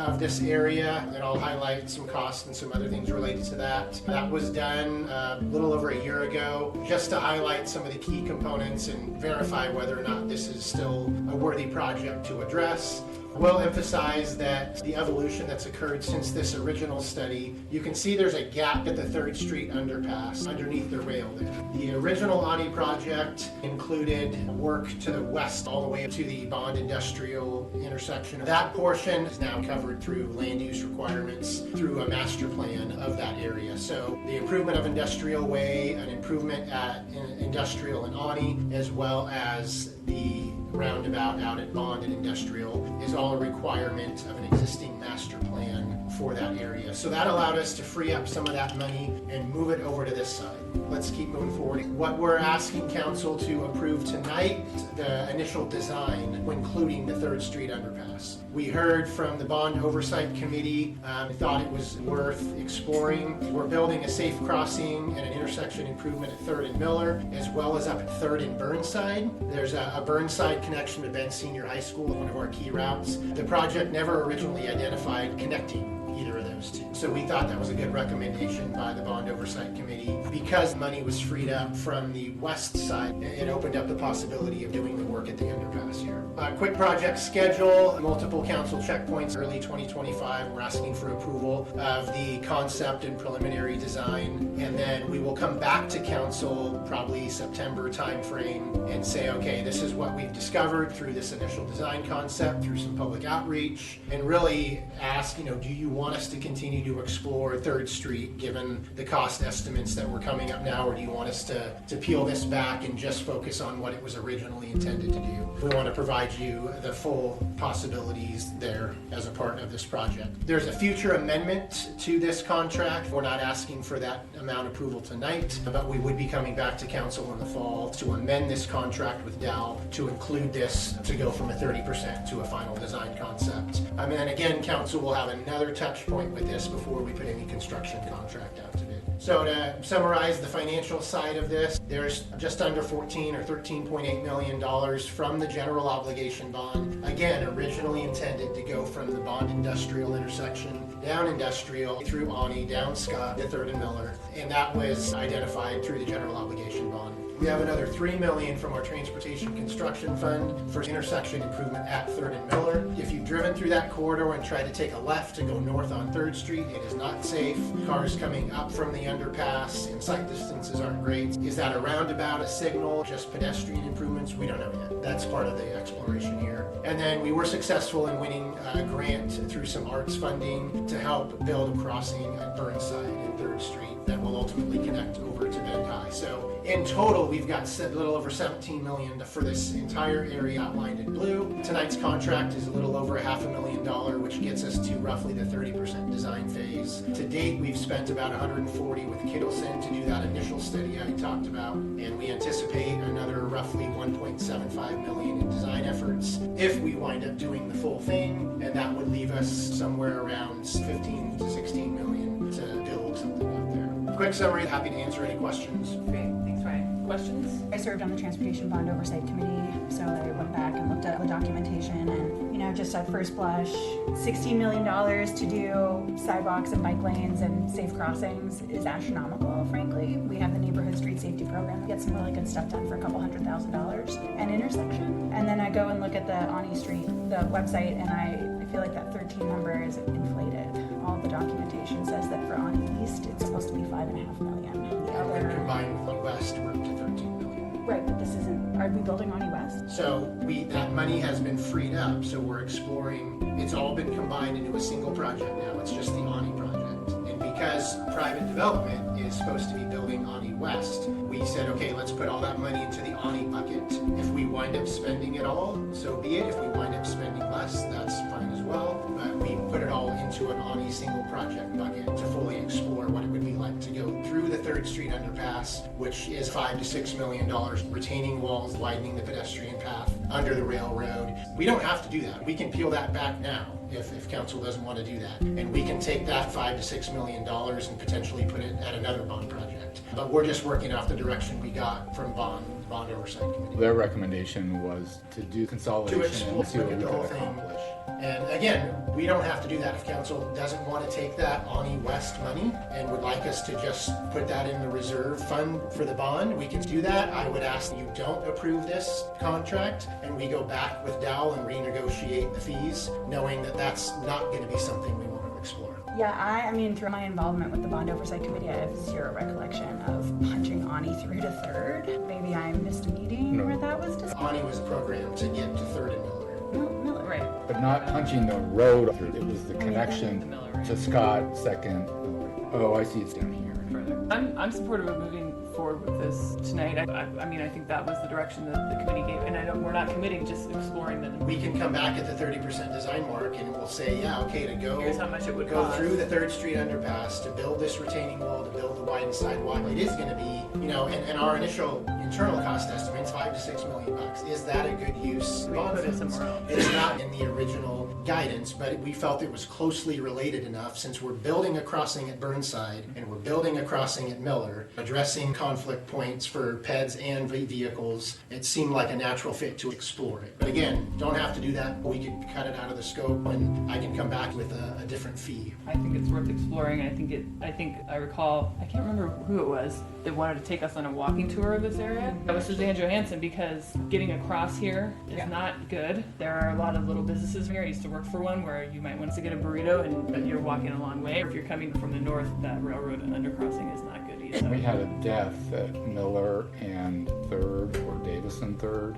area, and I'll highlight some costs and some other things related to that. That was done a little over a year ago, just to highlight some of the key components and verify whether or not this is still a worthy project to address. We'll emphasize that the evolution that's occurred since this original study, you can see there's a gap at the 3rd Street underpass underneath the rail there. The original Auney project included work to the west all the way to the Bond Industrial intersection. That portion is now covered through land use requirements through a master plan of that area. So the improvement of Industrial Way, an improvement at Industrial and Auney, as well as the roundabout out at Bond and Industrial is all a requirement of an existing master plan for that area. So that allowed us to free up some of that money and move it over to this side. Let's keep moving forward. What we're asking council to approve tonight, the initial design, including the 3rd Street underpass. We heard from the Bond Oversight Committee, thought it was worth exploring. We're building a safe crossing and an intersection improvement at 3rd and Miller, as well as up at 3rd and Burnside. There's a Burnside connection to Bend Senior High School, one of our key routes. The project never originally identified connecting either of those two. So we thought that was a good recommendation by the Bond Oversight Committee. Because money was freed up from the west side, it opened up the possibility of doing the work at the underpass here. Quick project schedule, multiple council checkpoints, early 2025. We're asking for approval of the concept and preliminary design, and then we will come back to council probably September timeframe and say, okay, this is what we've discovered through this initial design concept, through some public outreach, and really ask, do you want us to continue to explore 3rd Street given the cost estimates that were coming up now, or do you want us to peel this back and just focus on what it was originally intended to do? We want to provide you the full possibilities there as a part of this project. There's a future amendment to this contract. We're not asking for that amount of approval tonight, but we would be coming back to council in the fall to amend this contract with Dow to include this to go from a 30% to a final design concept. And then again, council will have another touch point with this before we put any construction contract out to bid. So to summarize the financial side of this, there's just under $14 or $13.8 million from the general obligation bond. Again, originally intended to go from the Bond Industrial intersection down Industrial through Auney, down Scott to 3rd and Miller, and that was identified through the general obligation bond. We have another $3 million from our Transportation Construction Fund for intersection improvement at 3rd and Miller. If you've driven through that corridor and tried to take a left to go north on 3rd Street, it is not safe. Cars coming up from the underpass and sight distances aren't great. Is that a roundabout, a signal, just pedestrian improvements? We don't know yet. That's part of the exploration here. And then we were successful in winning a grant through some arts funding to help build a crossing at Burnside and 3rd Street that will ultimately connect over to Bend High. So in total, we've got a little over $17 million for this entire area outlined in blue. Tonight's contract is a little over $500,000, which gets us to roughly the 30% design phase. To date, we've spent about $140 with Kittleson to do that initial study I talked about, and we anticipate another roughly $1.75 million in design efforts if we wind up doing the full thing, and that would leave us somewhere around 15 to 16 million to build something out there. Quick summary, happy to answer any questions. Great, thanks Ryan. Questions? I served on the Transportation Bond Oversight Committee, so I went back and looked at the documentation, and just at first blush, $16 million to do sidewalks and bike lanes and safe crossings is astronomical, frankly. We have the neighborhood street safety program, get some really good stuff done for a couple $100,000 an intersection. And then I go and look at the Auney Street, the website, and I feel like that 13 number is inflated. All the documentation says that for Auney East, it's supposed to be $5.5 million. The other combined with the West, we're up to 13 million. Right, but this isn't. Are we building Auney West? So that money has been freed up. So we're exploring. It's all been combined into a single project now. It's just the Auney project. And because private development is supposed to be building Auney West, we said, okay, let's put all that money into the Auney bucket. If we wind up spending it all, so be it. If we wind up spending less, that's fine as well. But we put it all into an Auney single project bucket to fully explore what it would be like to go through the 3rd Street underpass, which is $5 to $6 million, retaining walls, widening the pedestrian path under the railroad. We don't have to do that. We can peel that back now if council doesn't want to do that. And we can take that $5 to $6 million and potentially put it at another bond project. But we're just working off the direction we got from Bond Oversight Committee. Their recommendation was to do consolidation and see what we could accomplish. And again, we don't have to do that. If council doesn't want to take that Auney West money and would like us to just put that in the reserve fund for the bond, we can do that. I would ask that you don't approve this contract and we go back with Dow and renegotiate the fees, knowing that that's not going to be something we want to explore. Yeah, I mean, through my involvement with the Bond Oversight Committee, I have zero recollection of punching Auney through to 3rd. Maybe I missed a meeting where that was discussed. Auney was a program to get to 3rd and Miller. Miller, right. But not punching the road through. It was the connection to Scott 2nd. Oh, I see, it's down here. I'm supportive of moving forward with this tonight. I mean, I think that was the direction that the committee gave, and we're not committing, just exploring the. We can come back at the 30% design mark and we'll say, yeah, okay, to go. Here's how much it would go cost. Through the 3rd Street underpass to build this retaining wall, to build the widened sidewalk. It is going to be, and our initial internal cost estimates $5 to $6 million. Is that a good use? We put it somewhere else. It's not in the original guidance, but we felt it was closely related enough since we're building a crossing at Burnside and we're building a crossing at Miller, addressing conflict points for peds and vehicles. It seemed like a natural fit to explore it. But again, don't have to do that. We could cut it out of the scope and I can come back with a different fee. I think it's worth exploring. I think I recall, I can't remember who it was that wanted to take us on a walking tour of this area. That was Suzanne Johansson, because getting across here is not good. There are a lot of little businesses here. I used to work for one where you might want to get a burrito and you're walking a long way. Or if you're coming from the north, that railroad undercrossing is not good either. We had a death at Miller and 3rd or Davison 3rd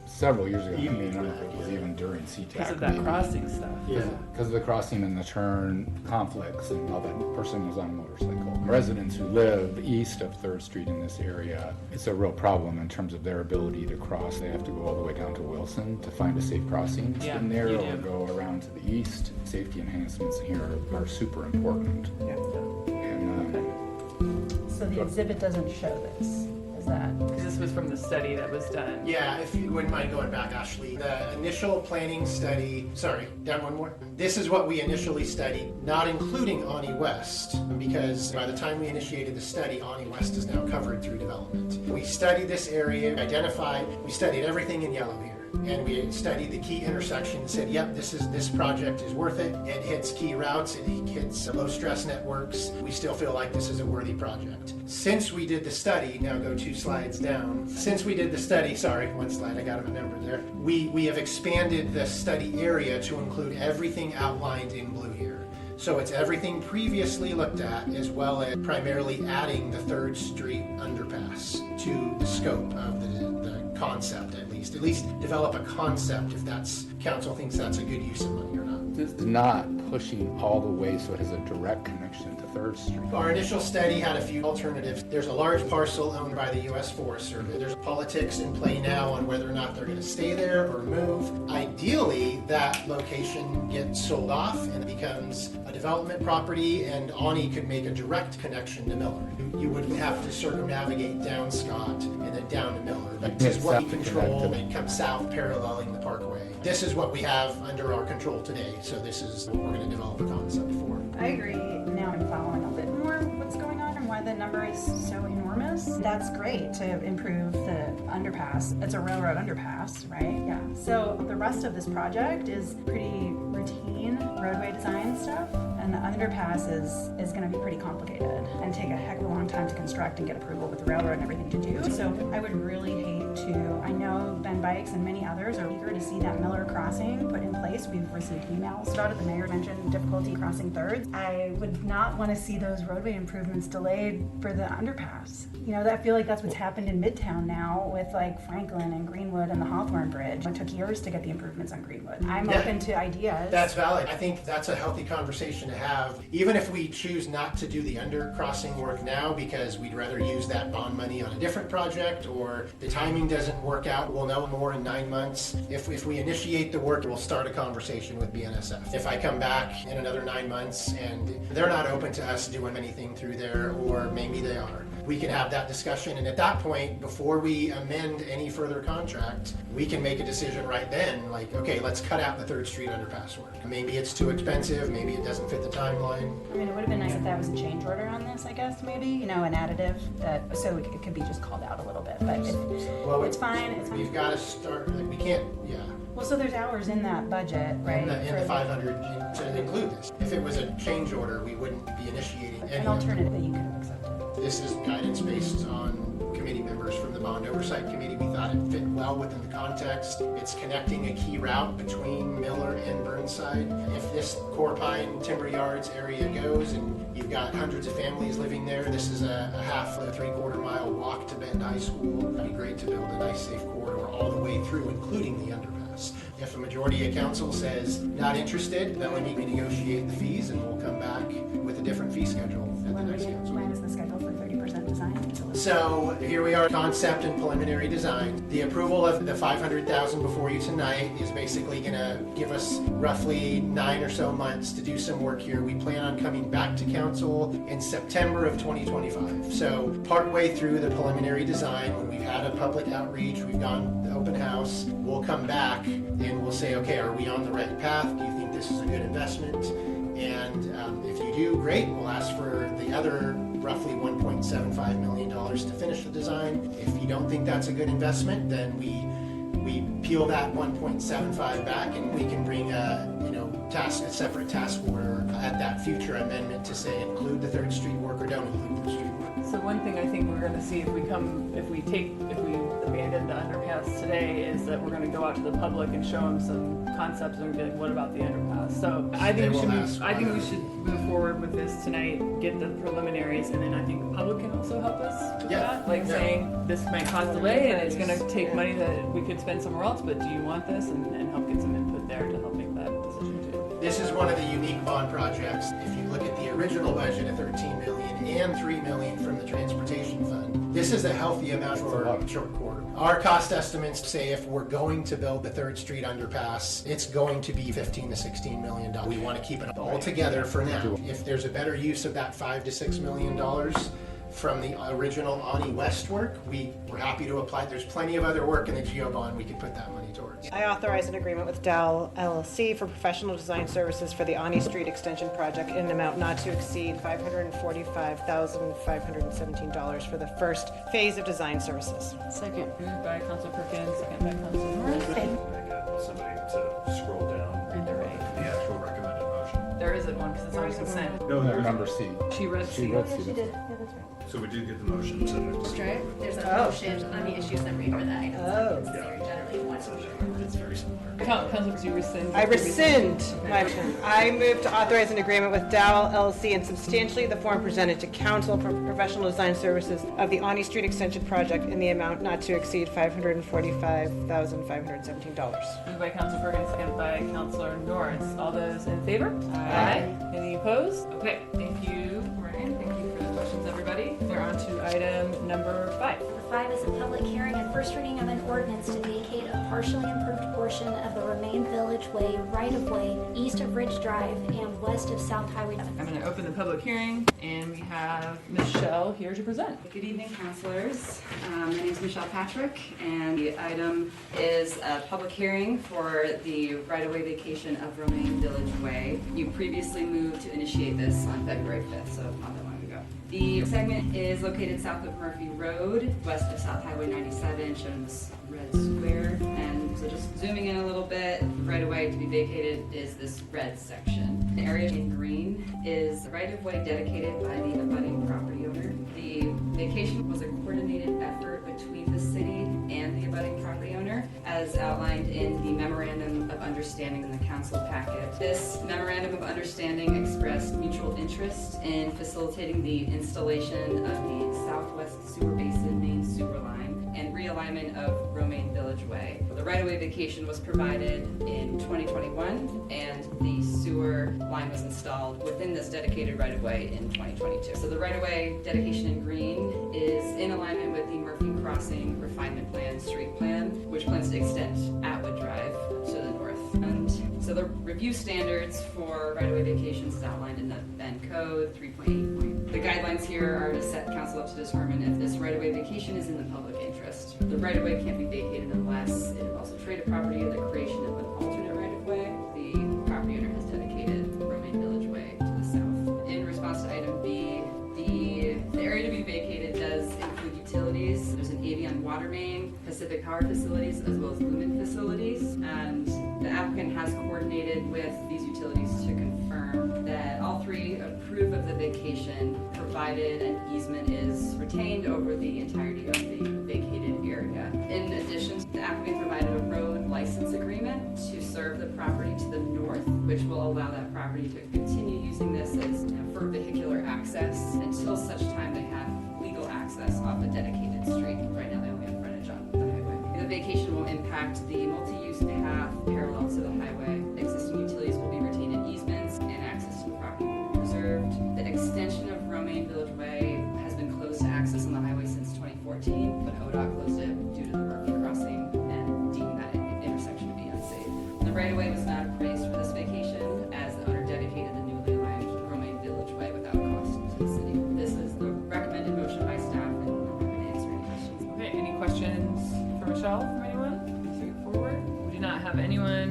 several years ago. I mean, I don't know if it was even during CTAC. Because of that crossing stuff. Yeah. Because of the crossing and the turn conflicts and all that. Person was on a motorcycle. Residents who live east of 3rd Street in this area, it's a real problem in terms of their ability to cross. They have to go all the way down to Wilson to find a safe crossing in there, or go around to the east. Safety enhancements here are super important. So the exhibit doesn't show this. Is that? Because this was from the study that was done. Yeah, if you wouldn't mind going back, Ashley. The initial planning study, sorry, down one more. This is what we initially studied, not including Auney West, because by the time we initiated the study, Auney West is now covered through development. We studied this area, we studied everything in yellow here. And we studied the key intersections, said, yep, this project is worth it. It hits key routes, it hits low stress networks. We still feel like this is a worthy project. Since we did the study, now go 2 slides down. Since we did the study, sorry, 1 slide, I got to remember there. We have expanded the study area to include everything outlined in blue here. So it's everything previously looked at, as well as primarily adding the 3rd Street underpass to the scope of the concept, at least develop a concept if that's council thinks that's a good use of money or not. This is not pushing all the way so it has a direct connection to 3rd Street. Our initial study had a few alternatives. There's a large parcel owned by the U.S. Forest Service. There's politics in play now on whether or not they're going to stay there or move. Ideally, that location gets sold off and it becomes a development property, and Auney could make a direct connection to Miller. You wouldn't have to circumnavigate down Scott and then down to Miller. But this is what we control and come south paralleling the parkway. This is what we have under our control today, so this is what we're going to develop a concept for. I agree. Now I'm following a bit more what's going on and why the number is so enormous. That's great to improve the underpass. It's a railroad underpass, right? Yeah. So the rest of this project is pretty routine roadway design stuff, and the underpass is going to be pretty complicated and take a heck of a long time to construct and get approval with the railroad and everything to do. So I would really hate to, I know Ben Bikes and many others are eager to see that Miller crossing put in place. We've received emails about it. The mayor mentioned difficulty crossing 3rd. I would not want to see those roadway improvements delayed for the underpass. You know, I feel like that's what's happened in Midtown now with like Franklin and Greenwood and the Hawthorne Bridge. It took years to get the improvements on Greenwood. I'm open to ideas. That's valid. I think that's a healthy conversation to have, even if we choose not to do the undercrossing work now because we'd rather use that bond money on a different project, or the timing doesn't work out. We'll know more in 9 months. If we initiate the work, we'll start a conversation with BNSF. If I come back in another 9 months and they're not open to us doing anything through there, or maybe they are, we can have that discussion, and at that point, before we amend any further contract, we can make a decision right then, like, okay, let's cut out the 3rd Street underpass work. Maybe it's too expensive, maybe it doesn't fit the timeline. I mean, it would have been nice if that was a change order on this, I guess, maybe, you know, an additive, that, so it could be just called out a little bit, but it's fine. We've got to start, like, we can't, Well, so there's hours in that budget, right? In the 500 to include this. If it was a change order, we wouldn't be initiating any. An alternative that you could have accepted. This is guidance based on committee members from the Bond Oversight Committee. We thought it fit well within the context. It's connecting a key route between Miller and Burnside. If this Core Pine Timber Yards area goes and you've got hundreds of families living there, this is a half or 3/4 mile walk to Bend High School. It'd be great to build a nice safe corridor all the way through, including the underpass. If a majority of council says not interested, then we need to negotiate the fees and we'll come back with a different fee schedule at the next council. When is the schedule for 30% design? So here we are, concept and preliminary design. The approval of the $500,000 before you tonight is basically going to give us roughly 9 or so months to do some work here. We plan on coming back to council in September of 2025. So partway through the preliminary design, when we've had a public outreach, we've gone to open house, we'll come back and we'll say, okay, are we on the right path? Do you think this is a good investment? And if you do, great, we'll ask for the other roughly $1.75 million to finish the design. If you don't think that's a good investment, then we peel that 1.75 back, and we can bring a separate task order at that future amendment to say include the 3rd Street work or don't include the 3rd Street work. So one thing I think we're going to see if we abandon the underpass today is that we're going to go out to the public and show them some concepts and be like, what about the underpass? So I think we should move forward with this tonight, get the preliminaries, and then I think the public can also help us with that. Like saying this might cause delay and it's going to take money that we could spend somewhere else, but do you want this? And help get some input there to help make that decision too. This is one of the unique bond projects. If you look at the original budget of $13 million and $3 million from the transportation fund, this is a healthy amount for short corridor. Our cost estimates say if we're going to build the 3rd Street underpass, it's going to be $15 to $16 million. We want to keep it all together for now. If there's a better use of that $5 to $6 million from the original Auney West work, we're happy to apply. There's plenty of other work in the GEO bond we could put that money towards. I authorize an agreement with Dow LLC for professional design services for the Auney Street Extension project in an amount not to exceed $545,517 for the first phase of design services. Second. Moved by Councilor Perkins, second by Councilor Norris. Somebody to scroll down the actual recommended motion. There isn't one because it's on consent. No, there's Number C. She read C. So we did get the motion. So There's a motion on the issues that refer that items. They're generally one motion. It's very similar. Councilors, you rescind. I rescind my motion. I move to authorize an agreement with Dow LLC in substantially the form presented to council for professional design services of the Auney Street Extension project in the amount not to exceed $545,517. Moved by Councilor Perkins, second by Councilor Norris. All those in favor? Aye. Any opposed? Okay, thank you, Ryan. Thank you for the questions, everybody. We're on to item number 5. 5 is a public hearing and first reading of an ordinance to vacate a partially improved portion of the Remain Village Way right-of-way east of Ridge Drive and west of South Highway. I'm going to open the public hearing, and we have Michelle here to present. Good evening, councilors. My name is Michelle Patrick, and the item is a public hearing for the right-of-way vacation of Romaine Village Way. You previously moved to initiate this on February 5th, so not that long ago. The segment is located south of Murphy Road, west of South Highway 97, shown in this red square. And so just zooming in a little bit, right-of-way to be vacated is this red section. The area in green is right-of-way dedicated by the abutting property owner. The vacation was a coordinated effort between the city and the abutting property owner, as outlined in the Memorandum of Understanding in the council packet. This Memorandum of Understanding expressed mutual interest in facilitating the installation of the Southwest Sewer Basin main sewer line and realignment of Romaine Village Way. The right-of-way vacation was provided in 2021, and the sewer line was installed within this dedicated right-of-way in 2022. So the right-of-way dedication in green is in alignment with the Murphy Crossing Refinement Plan Street Plan, which plans to extend Atwood Drive to the north. And so the review standards for right-of-way vacations is outlined in the Bend Code 3.8. The guidelines here are to set council up to determine if this right-of-way vacation is in the public interest. The right-of-way can't be vacated unless it involves a trade of property or the creation of an alternate right-of-way. The property owner has dedicated Romaine Village Way to the south. In response to item B, the area to be vacated does include utilities. There's an Avion water main, Pacific Power facilities, as well as Lumen facilities. And the applicant has coordinated with these utilities to confirm that all three approve of the vacation, provided an easement is retained over the entirety of the vacated area. In addition, the applicant provided a road license agreement to serve the property to the north, which will allow that property to continue using this as for vehicular access until such time they have legal access off a dedicated street. Right now they only have frontage on the highway. The vacation will impact the multi-use path parallel to the highway. Existing utilities will be retained in easements and access to the property will be preserved. The extension of Romaine Village Way has been closed to access on the highway since 2014, but ODOT closed it due to the Murphy crossing and deemed that intersection to be unsafe. The right-of-way was not appraised for this vacation, as the owner dedicated the newly aligned Romaine Village Way without cost to the city. This is the recommended motion by staff, and I'm happy to answer any questions. Okay, any questions for Michelle from anyone? Straightforward. We do not have anyone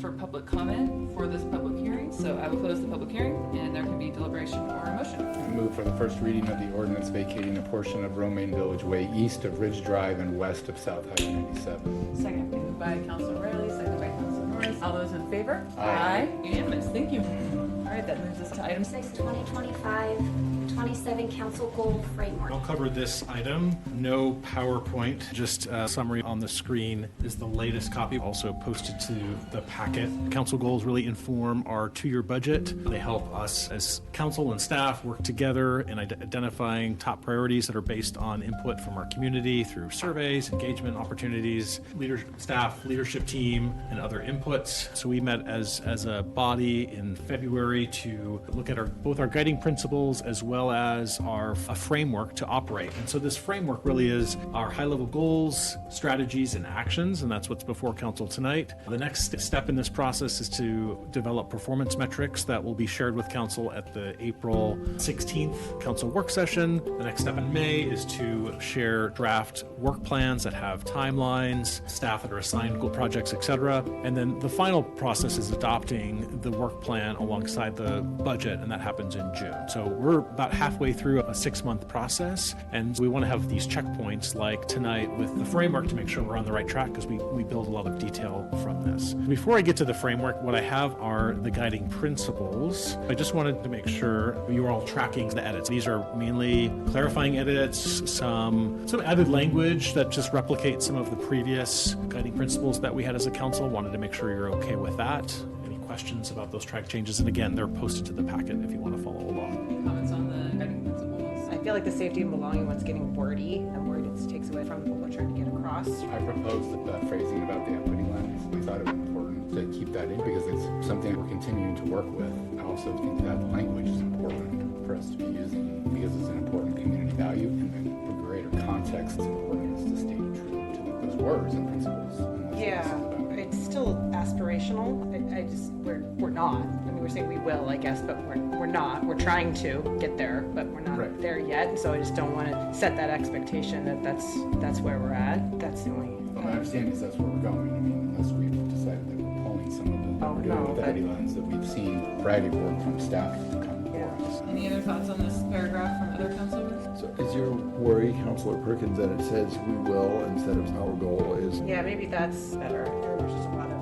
for public comment for this public hearing, so I will close the public hearing, and there can be deliberation or a motion. I move for the first reading of the ordinance vacating a portion of Romaine Village Way east of Ridge Drive and west of South Highway 97. Second. Moved by Councilor Riley, seconded by Councilor Norris. All those in favor? Aye. Unanimous. Thank you. All right, that moves us to item 6, 2025-27 Council Goal Framework. I'll cover this item. No PowerPoint, just a summary on the screen is the latest copy, also posted to the packet. Council goals really inform our 2-year budget. They help us as council and staff work together in identifying top priorities that are based on input from our community through surveys, engagement opportunities, staff, leadership team, and other inputs. So we met as a body in February to look at both our guiding principles as well as a framework to operate. And so this framework really is our high-level goals, strategies, and actions, and that's what's before council tonight. The next step in this process is to develop performance metrics that will be shared with council at the April 16th council work session. The next step in May is to share draft work plans that have timelines, staff that are assigned goal projects, etc. And then the final process is adopting the work plan alongside the budget, and that happens in June. So we're about halfway through a 6-month process, and we want to have these checkpoints like tonight with the framework to make sure we're on the right track, because we build a lot of detail from this. Before I get to the framework, what I have are the guiding principles. I just wanted to make sure you are all tracking the edits. These are mainly clarifying edits, some added language that just replicates some of the previous guiding principles that we had as a council. Wanted to make sure you're okay with that. Questions about those track changes, and again, they're posted to the packet if you want to follow along. Comments on the guiding principles? I feel like the safety and belonging one's getting wordy. I'm worried it takes away from what we're trying to get across. I proposed the phrasing about the equity lens. We thought it was important to keep that in because it's something we're continuing to work with. I also think that language is important for us to be using because it's an important community value, and then for greater context, it's important to stay true to those words and principles. Yeah, it's still aspirational. We're not. I mean, we're saying we will, I guess, but we're not. We're trying to get there, but we're not there yet. So I just don't want to set that expectation that that's where we're at. That's the only. Well, my understanding is that's where we're going. I mean, unless we've decided that we're pulling some of the equity lens that we've seen a variety of work from staff come before us. Any other thoughts on this paragraph from other councilors? So is your worry, Councilor Perkins, that it says we will instead of our goal is? Yeah, maybe that's better. There's just a lot of,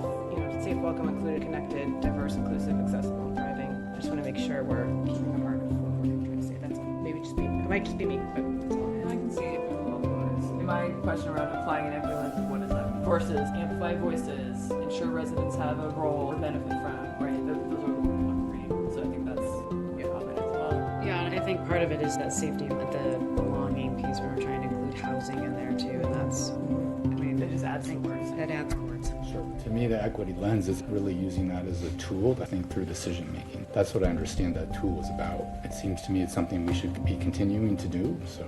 safe, welcome, included, connected, diverse, inclusive, accessible, thriving. I just want to make sure we're keeping the heart of what we're trying to say. That's all. Maybe just it might just be me, but that's all. I can see it with all the words. My question around applying an equity lens, what is that? Forces, amplify voices, ensure residents have a role or benefit from, right? Those are the words I'm reading. So I think that's comment as well. Yeah, and I think part of it is that safety, but the belonging piece where we're trying to include housing in there too, and that's, it just adds some words. It adds words. Sure. To me, the equity lens is really using that as a tool to think through decision making. That's what I understand that tool is about. It seems to me it's something we should be continuing to do. So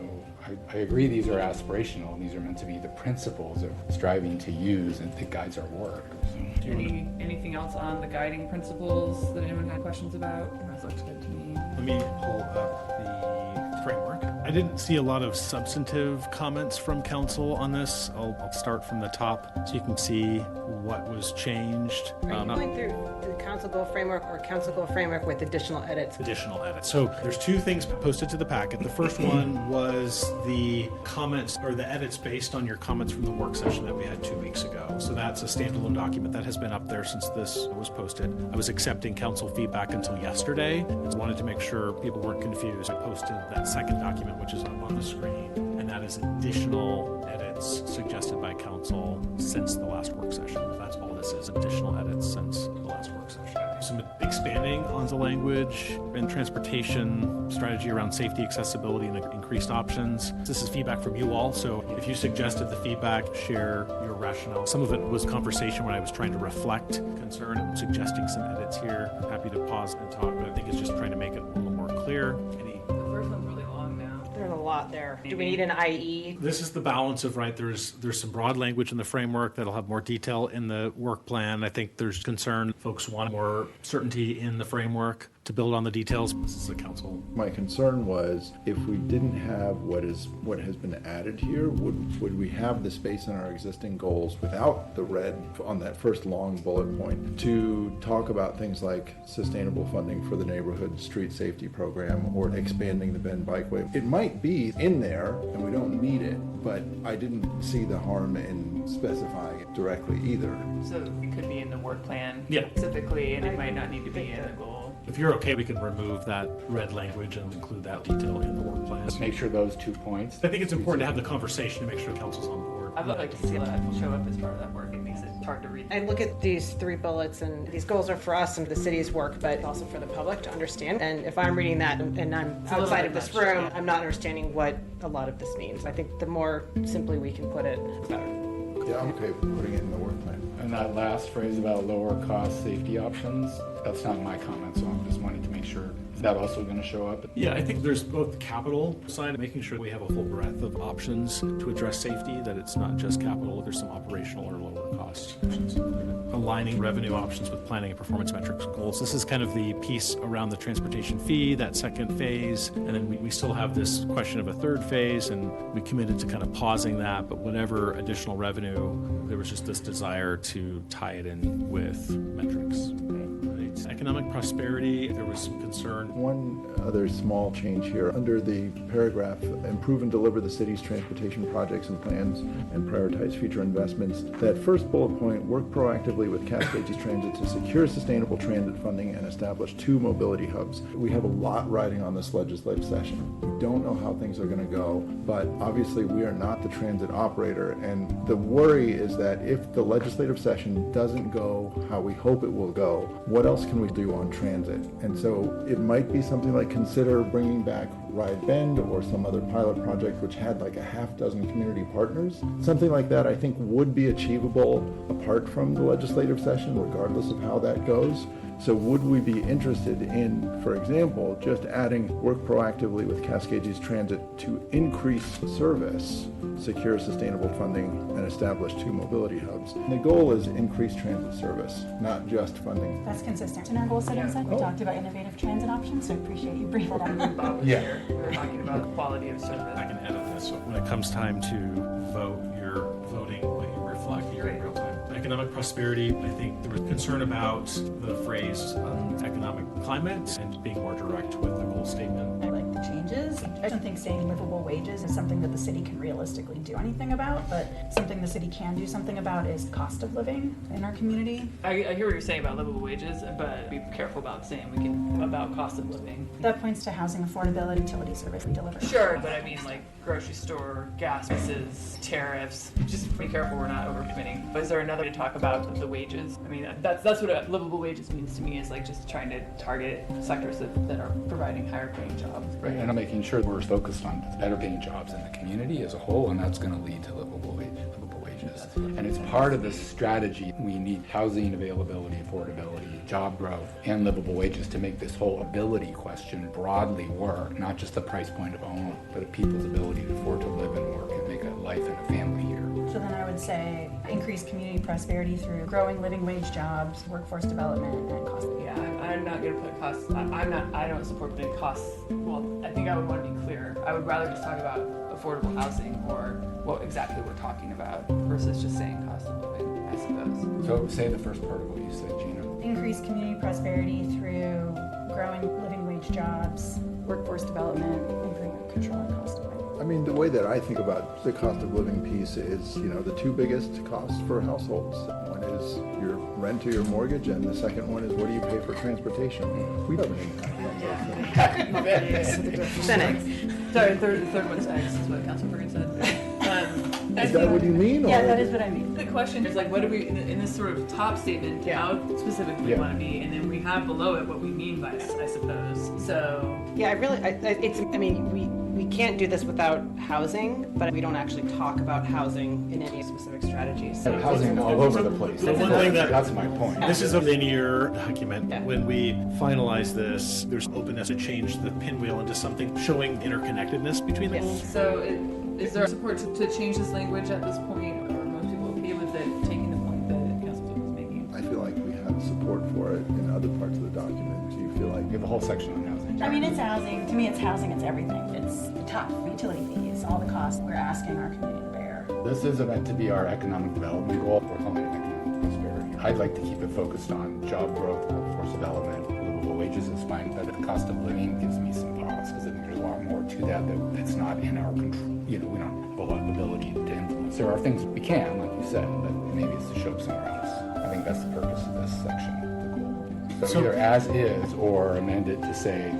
I agree these are aspirational, and these are meant to be the principles of striving to use, and it guides our work. So. Anything else on the guiding principles that anyone had questions about? That looks good to me. Let me pull up the framework. I didn't see a lot of substantive comments from council on this. I'll start from the top so you can see what was changed. Are you going through the council goal framework or council goal framework with additional edits? Additional edits. So there's 2 things posted to the packet. The first one was the comments or the edits based on your comments from the work session that we had 2 weeks ago. So that's a standalone document that has been up there since this was posted. I was accepting council feedback until yesterday. I wanted to make sure people weren't confused. I posted that second document, which is up on the screen, and that is additional edits suggested by council since the last work session. That's all this is, additional edits since the last work session. Some expanding on the language and transportation strategy around safety, accessibility, and increased options. This is feedback from you all, so if you suggested the feedback, share your rationale. Some of it was conversation when I was trying to reflect concern and suggesting some edits here. I'm happy to pause and talk, but I think it's just trying to make it a little more clear. The first one's really long now. There's a lot there. Do we need an IE? This is the balance of, right, there's some broad language in the framework that'll have more detail in the work plan. I think there's concern folks want more certainty in the framework to build on the details. This is the council. My concern was if we didn't have what has been added here, would we have the space in our existing goals without the red on that first long bullet point to talk about things like sustainable funding for the neighborhood street safety program or expanding the Bend Bikeway? It might be in there and we don't need it, but I didn't see the harm in specifying it directly either. So it could be in the work plan Yeah. specifically, and it might not need to be in a goal. If you're okay, we can remove that red language and include that detail in the work plan. Let's make sure those 2 points. I think it's important to have the conversation to make sure council's on board. I would like to see that show up as part of that work. It makes it hard to read. I look at these 3 bullets, and these goals are for us and the city's work, but also for the public to understand. And if I'm reading that and I'm outside of this room, I'm not understanding what a lot of this means. I think the more simply we can put it, the better. Yeah, I'm okay with putting it in the work plan. And that last phrase about lower cost safety options, that's not my comment, so I'm just wanting to make sure. Is that also going to show up? Yeah, I think there's both the capital side, making sure we have a full breadth of options to address safety, that it's not just capital, there's some operational or lower cost options. Aligning revenue options with planning and performance metrics goals. This is kind of the piece around the transportation fee, that second phase, and then we still have this question of a third phase, and we committed to kind of pausing that, but whatever additional revenue, there was just this desire to tie it in with metrics. Economic prosperity, there was some concern. One other small change here, under the paragraph, improve and deliver the city's transportation projects and plans and prioritize future investments. That first bullet point, work proactively with Cascades Transit to secure sustainable transit funding and establish 2 mobility hubs. We have a lot riding on this legislative session. We don't know how things are going to go, but obviously we are not the transit operator, and the worry is that if the legislative session doesn't go how we hope it will go, what else can we do on transit? And so it might be something like consider bringing back Ride Bend or some other pilot project which had like a half dozen community partners. Something like that I think would be achievable apart from the legislative session, regardless of how that goes. So would we be interested in, for example, just adding work proactively with Cascades Transit to increase service, secure sustainable funding, and establish 2 mobility hubs? And the goal is increased transit service, not just funding. That's consistent. In our goal setting set, we talked about innovative transit options, so I appreciate you bringing that up. Yeah. We were talking about quality of service. I can edit this. So when it comes time to vote, you're voting what you reflect here in real time. Economic prosperity, I think there was concern about the phrase economic climate and being more direct with the goal statement. I like the changes. I don't think saying livable wages is something that the city can realistically do anything about, but something the city can do something about is cost of living in our community. I hear what you're saying about livable wages, but be careful about saying about cost of living. That points to housing affordability, utility service we deliver. Sure, but I mean like grocery store, gas prices, tariffs. Just be careful we're not overcommitting. But is there another way to talk about the wages? I mean, that's what livable wages means to me, is like just trying to target sectors that are providing higher paying jobs. Right, and I'm making sure we're focused on better paying jobs in the community as a whole, and that's going to lead to livable wages. And it's part of this strategy. We need housing availability, affordability, job growth, and livable wages to make this whole ability question broadly work, not just the price point of home, but people's ability to afford to live and work and make a life and a family here. So then I would say increase community prosperity through growing living wage jobs, workforce development, and cost. Yeah, I'm not going to put costs. I don't support putting costs. Well, I think I would want to be clear. I would rather just talk about affordable housing or what exactly we're talking about versus just saying cost of living, I suppose. So say the first part of what you said, Gina. Increase community prosperity through growing living wage jobs, workforce development, and controlling cost of living. I mean, the way that I think about the cost of living piece is, the 2 biggest costs for households. One is your rent or your mortgage, and the second one is what do you pay for transportation? We don't Sorry, the third one's X is what Councilor Bergen said. Is that what you mean? Yeah, that is what I mean. The question is like, what do we, in this sort of top statement, how specific we want to be, and then we have below it what we mean by it, I suppose. So. Yeah, we can't do this without housing, but we don't actually talk about housing in any specific strategies. So housing all over the place. The one thing that's my point. This is a linear document. Yeah. When we finalize this, there's openness to change the pinwheel into something showing interconnectedness between the goals. So is there support to change this language at this point, or most people okay with it taking the point that Councilman was making? I feel like we have support for it in other parts of the document? Do you feel like We have a whole section on housing. I mean, it's housing. To me, it's housing. It's everything. It's tough. Utility fees, all the costs we're asking our community to bear. This is meant to be our economic development goal. We're calling it economic prosperity. I'd like to keep it focused on job growth, workforce development. Livable wages is fine, but the cost of living gives me some pause because I think there's a lot more to that's not in our control. You know, we don't have a lot of ability to influence. There are things we can, like you said, but maybe it's to show up somewhere else. I think that's the purpose of this section. So either as is or amend it to say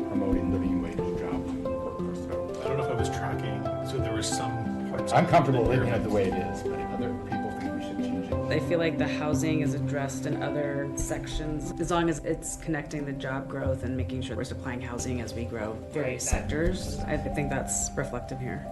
promoting living wage job workforce development. I don't know if I was tracking, so there was some parts. I'm comfortable leaving it the way it is, but if other people think we should change it. I feel like the housing is addressed in other sections, as long as it's connecting the job growth and making sure we're supplying housing as we grow various sectors. I think that's reflective here.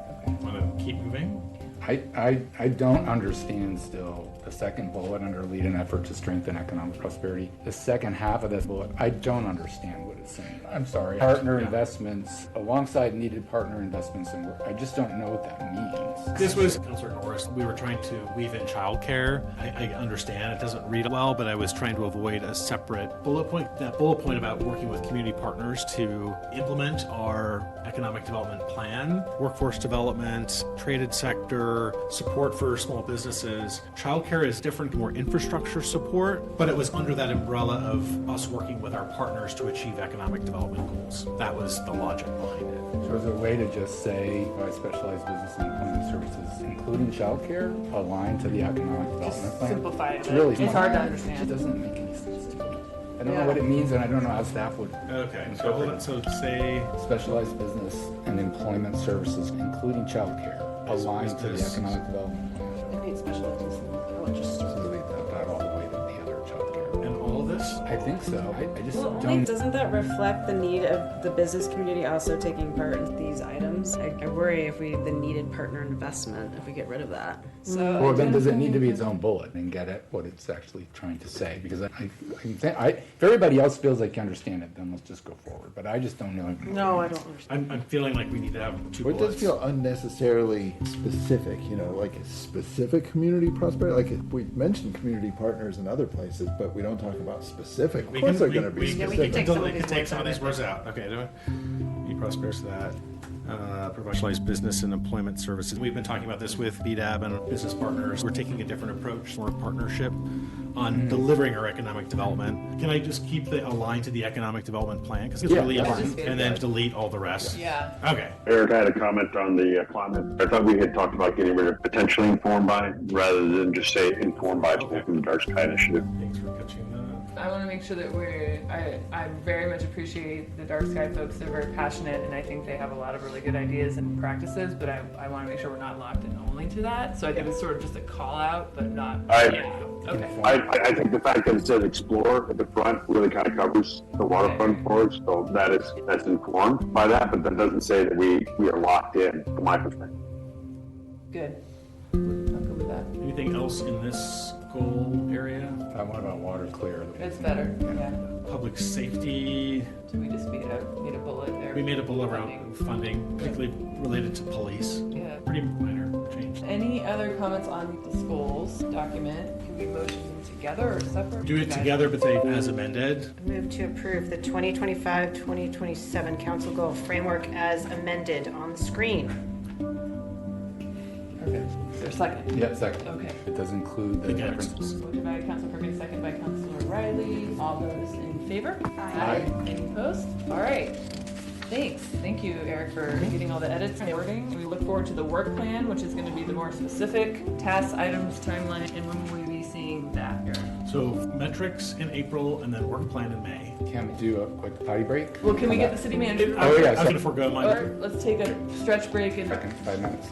Want to keep moving? I don't understand still the second bullet under lead an effort to strengthen economic prosperity. The second half of that bullet, I don't understand what it's saying. I'm sorry. Partner investments alongside needed partner investments, and I just don't know what that means. This was Councilor Norris. We were trying to weave in childcare. I understand it doesn't read well, but I was trying to avoid a separate bullet point. That bullet point about working with community partners to implement our economic development plan, workforce development, traded sector, support for small businesses. Childcare is different, more infrastructure support, but it was under that umbrella of us working with our partners to achieve economic development goals. That was the logic behind it. So is there a way to just say specialized business and employment services, including childcare, aligned to the economic development plan? Simplify it. It's really It's hard to It understand. doesn't make any sense to me. I don't know what it means, and I don't know how staff would. Okay, so hold on. So say specialized business and employment services, including childcare, aligned to the business. economic development plan. I need specialized business. I want just Not all the way to the other childcare. And all of this? I think so. I just Well, only don't. doesn't that reflect the need of the business community also taking part in these items? I worry if we the needed partner investment, if we get rid of that. So Well, then does it need to be its own bullet and get at what it's actually trying to say? Because if everybody else feels like you understand it, then let's just go forward. But I just don't know. No, I don't understand. I'm feeling like we need to have two Well, it bullets. does feel unnecessarily specific, like a specific community prosperity. Like we mentioned community partners in other places, but we don't talk about specific. Of course they're going to be specific. We can take some of these words out. Okay, do it. Be prosperous to that. Professionalized business and employment services. We've been talking about this with BDAB and business partners. We're taking a different approach, more partnership on delivering our economic development. Can I just keep the aligned to the economic development plan? Because it's really important. And then delete all the rest. Yeah. Okay. Eric, I had a comment on the climate. I thought we had talked about getting rid of potentially informed by rather than just say informed by from the Dark Sky Initiative. Thanks for catching that. I want to make sure that I very much appreciate the Dark Sky folks. They're very passionate, and I think they have a lot of really good ideas and practices, but I want to make sure we're not locked in only to that. So I think it's sort of just a call out, but not. Okay. I think the fact that it says explore at the front really kind of covers the waterfront for us, so that's informed by that, but that doesn't say that we are locked in, from my perspective. Good. I'm good with that. Anything else in this goal area? What about water clear? It's better. Yeah. Public safety. So we just made a bullet there. We made a bullet around funding, particularly related to police. Yeah. Pretty minor change. Any other comments on this goals document? Can we motion them together or separate? Do it together, but say as amended. I move to approve the 2025-2027 Council Goal Framework as amended on the screen. Perfect. Is there a second? Yeah, second. Okay. It does include the references. Motion by Councilor Perkins, second by Councilor Riley. All those in favor? Aye. Any opposed? All right. Thanks. Thank you, Eric, for getting all the edits and wording. We look forward to the work plan, which is going to be the more specific tasks, items, timeline, and when will we be seeing that, Eric? So metrics in April and then work plan in May. Can we do a quick potty break? Well, can we get the city manager? Oh, yeah. I was going to forego mine. Or let's take a stretch break and. 5 minutes.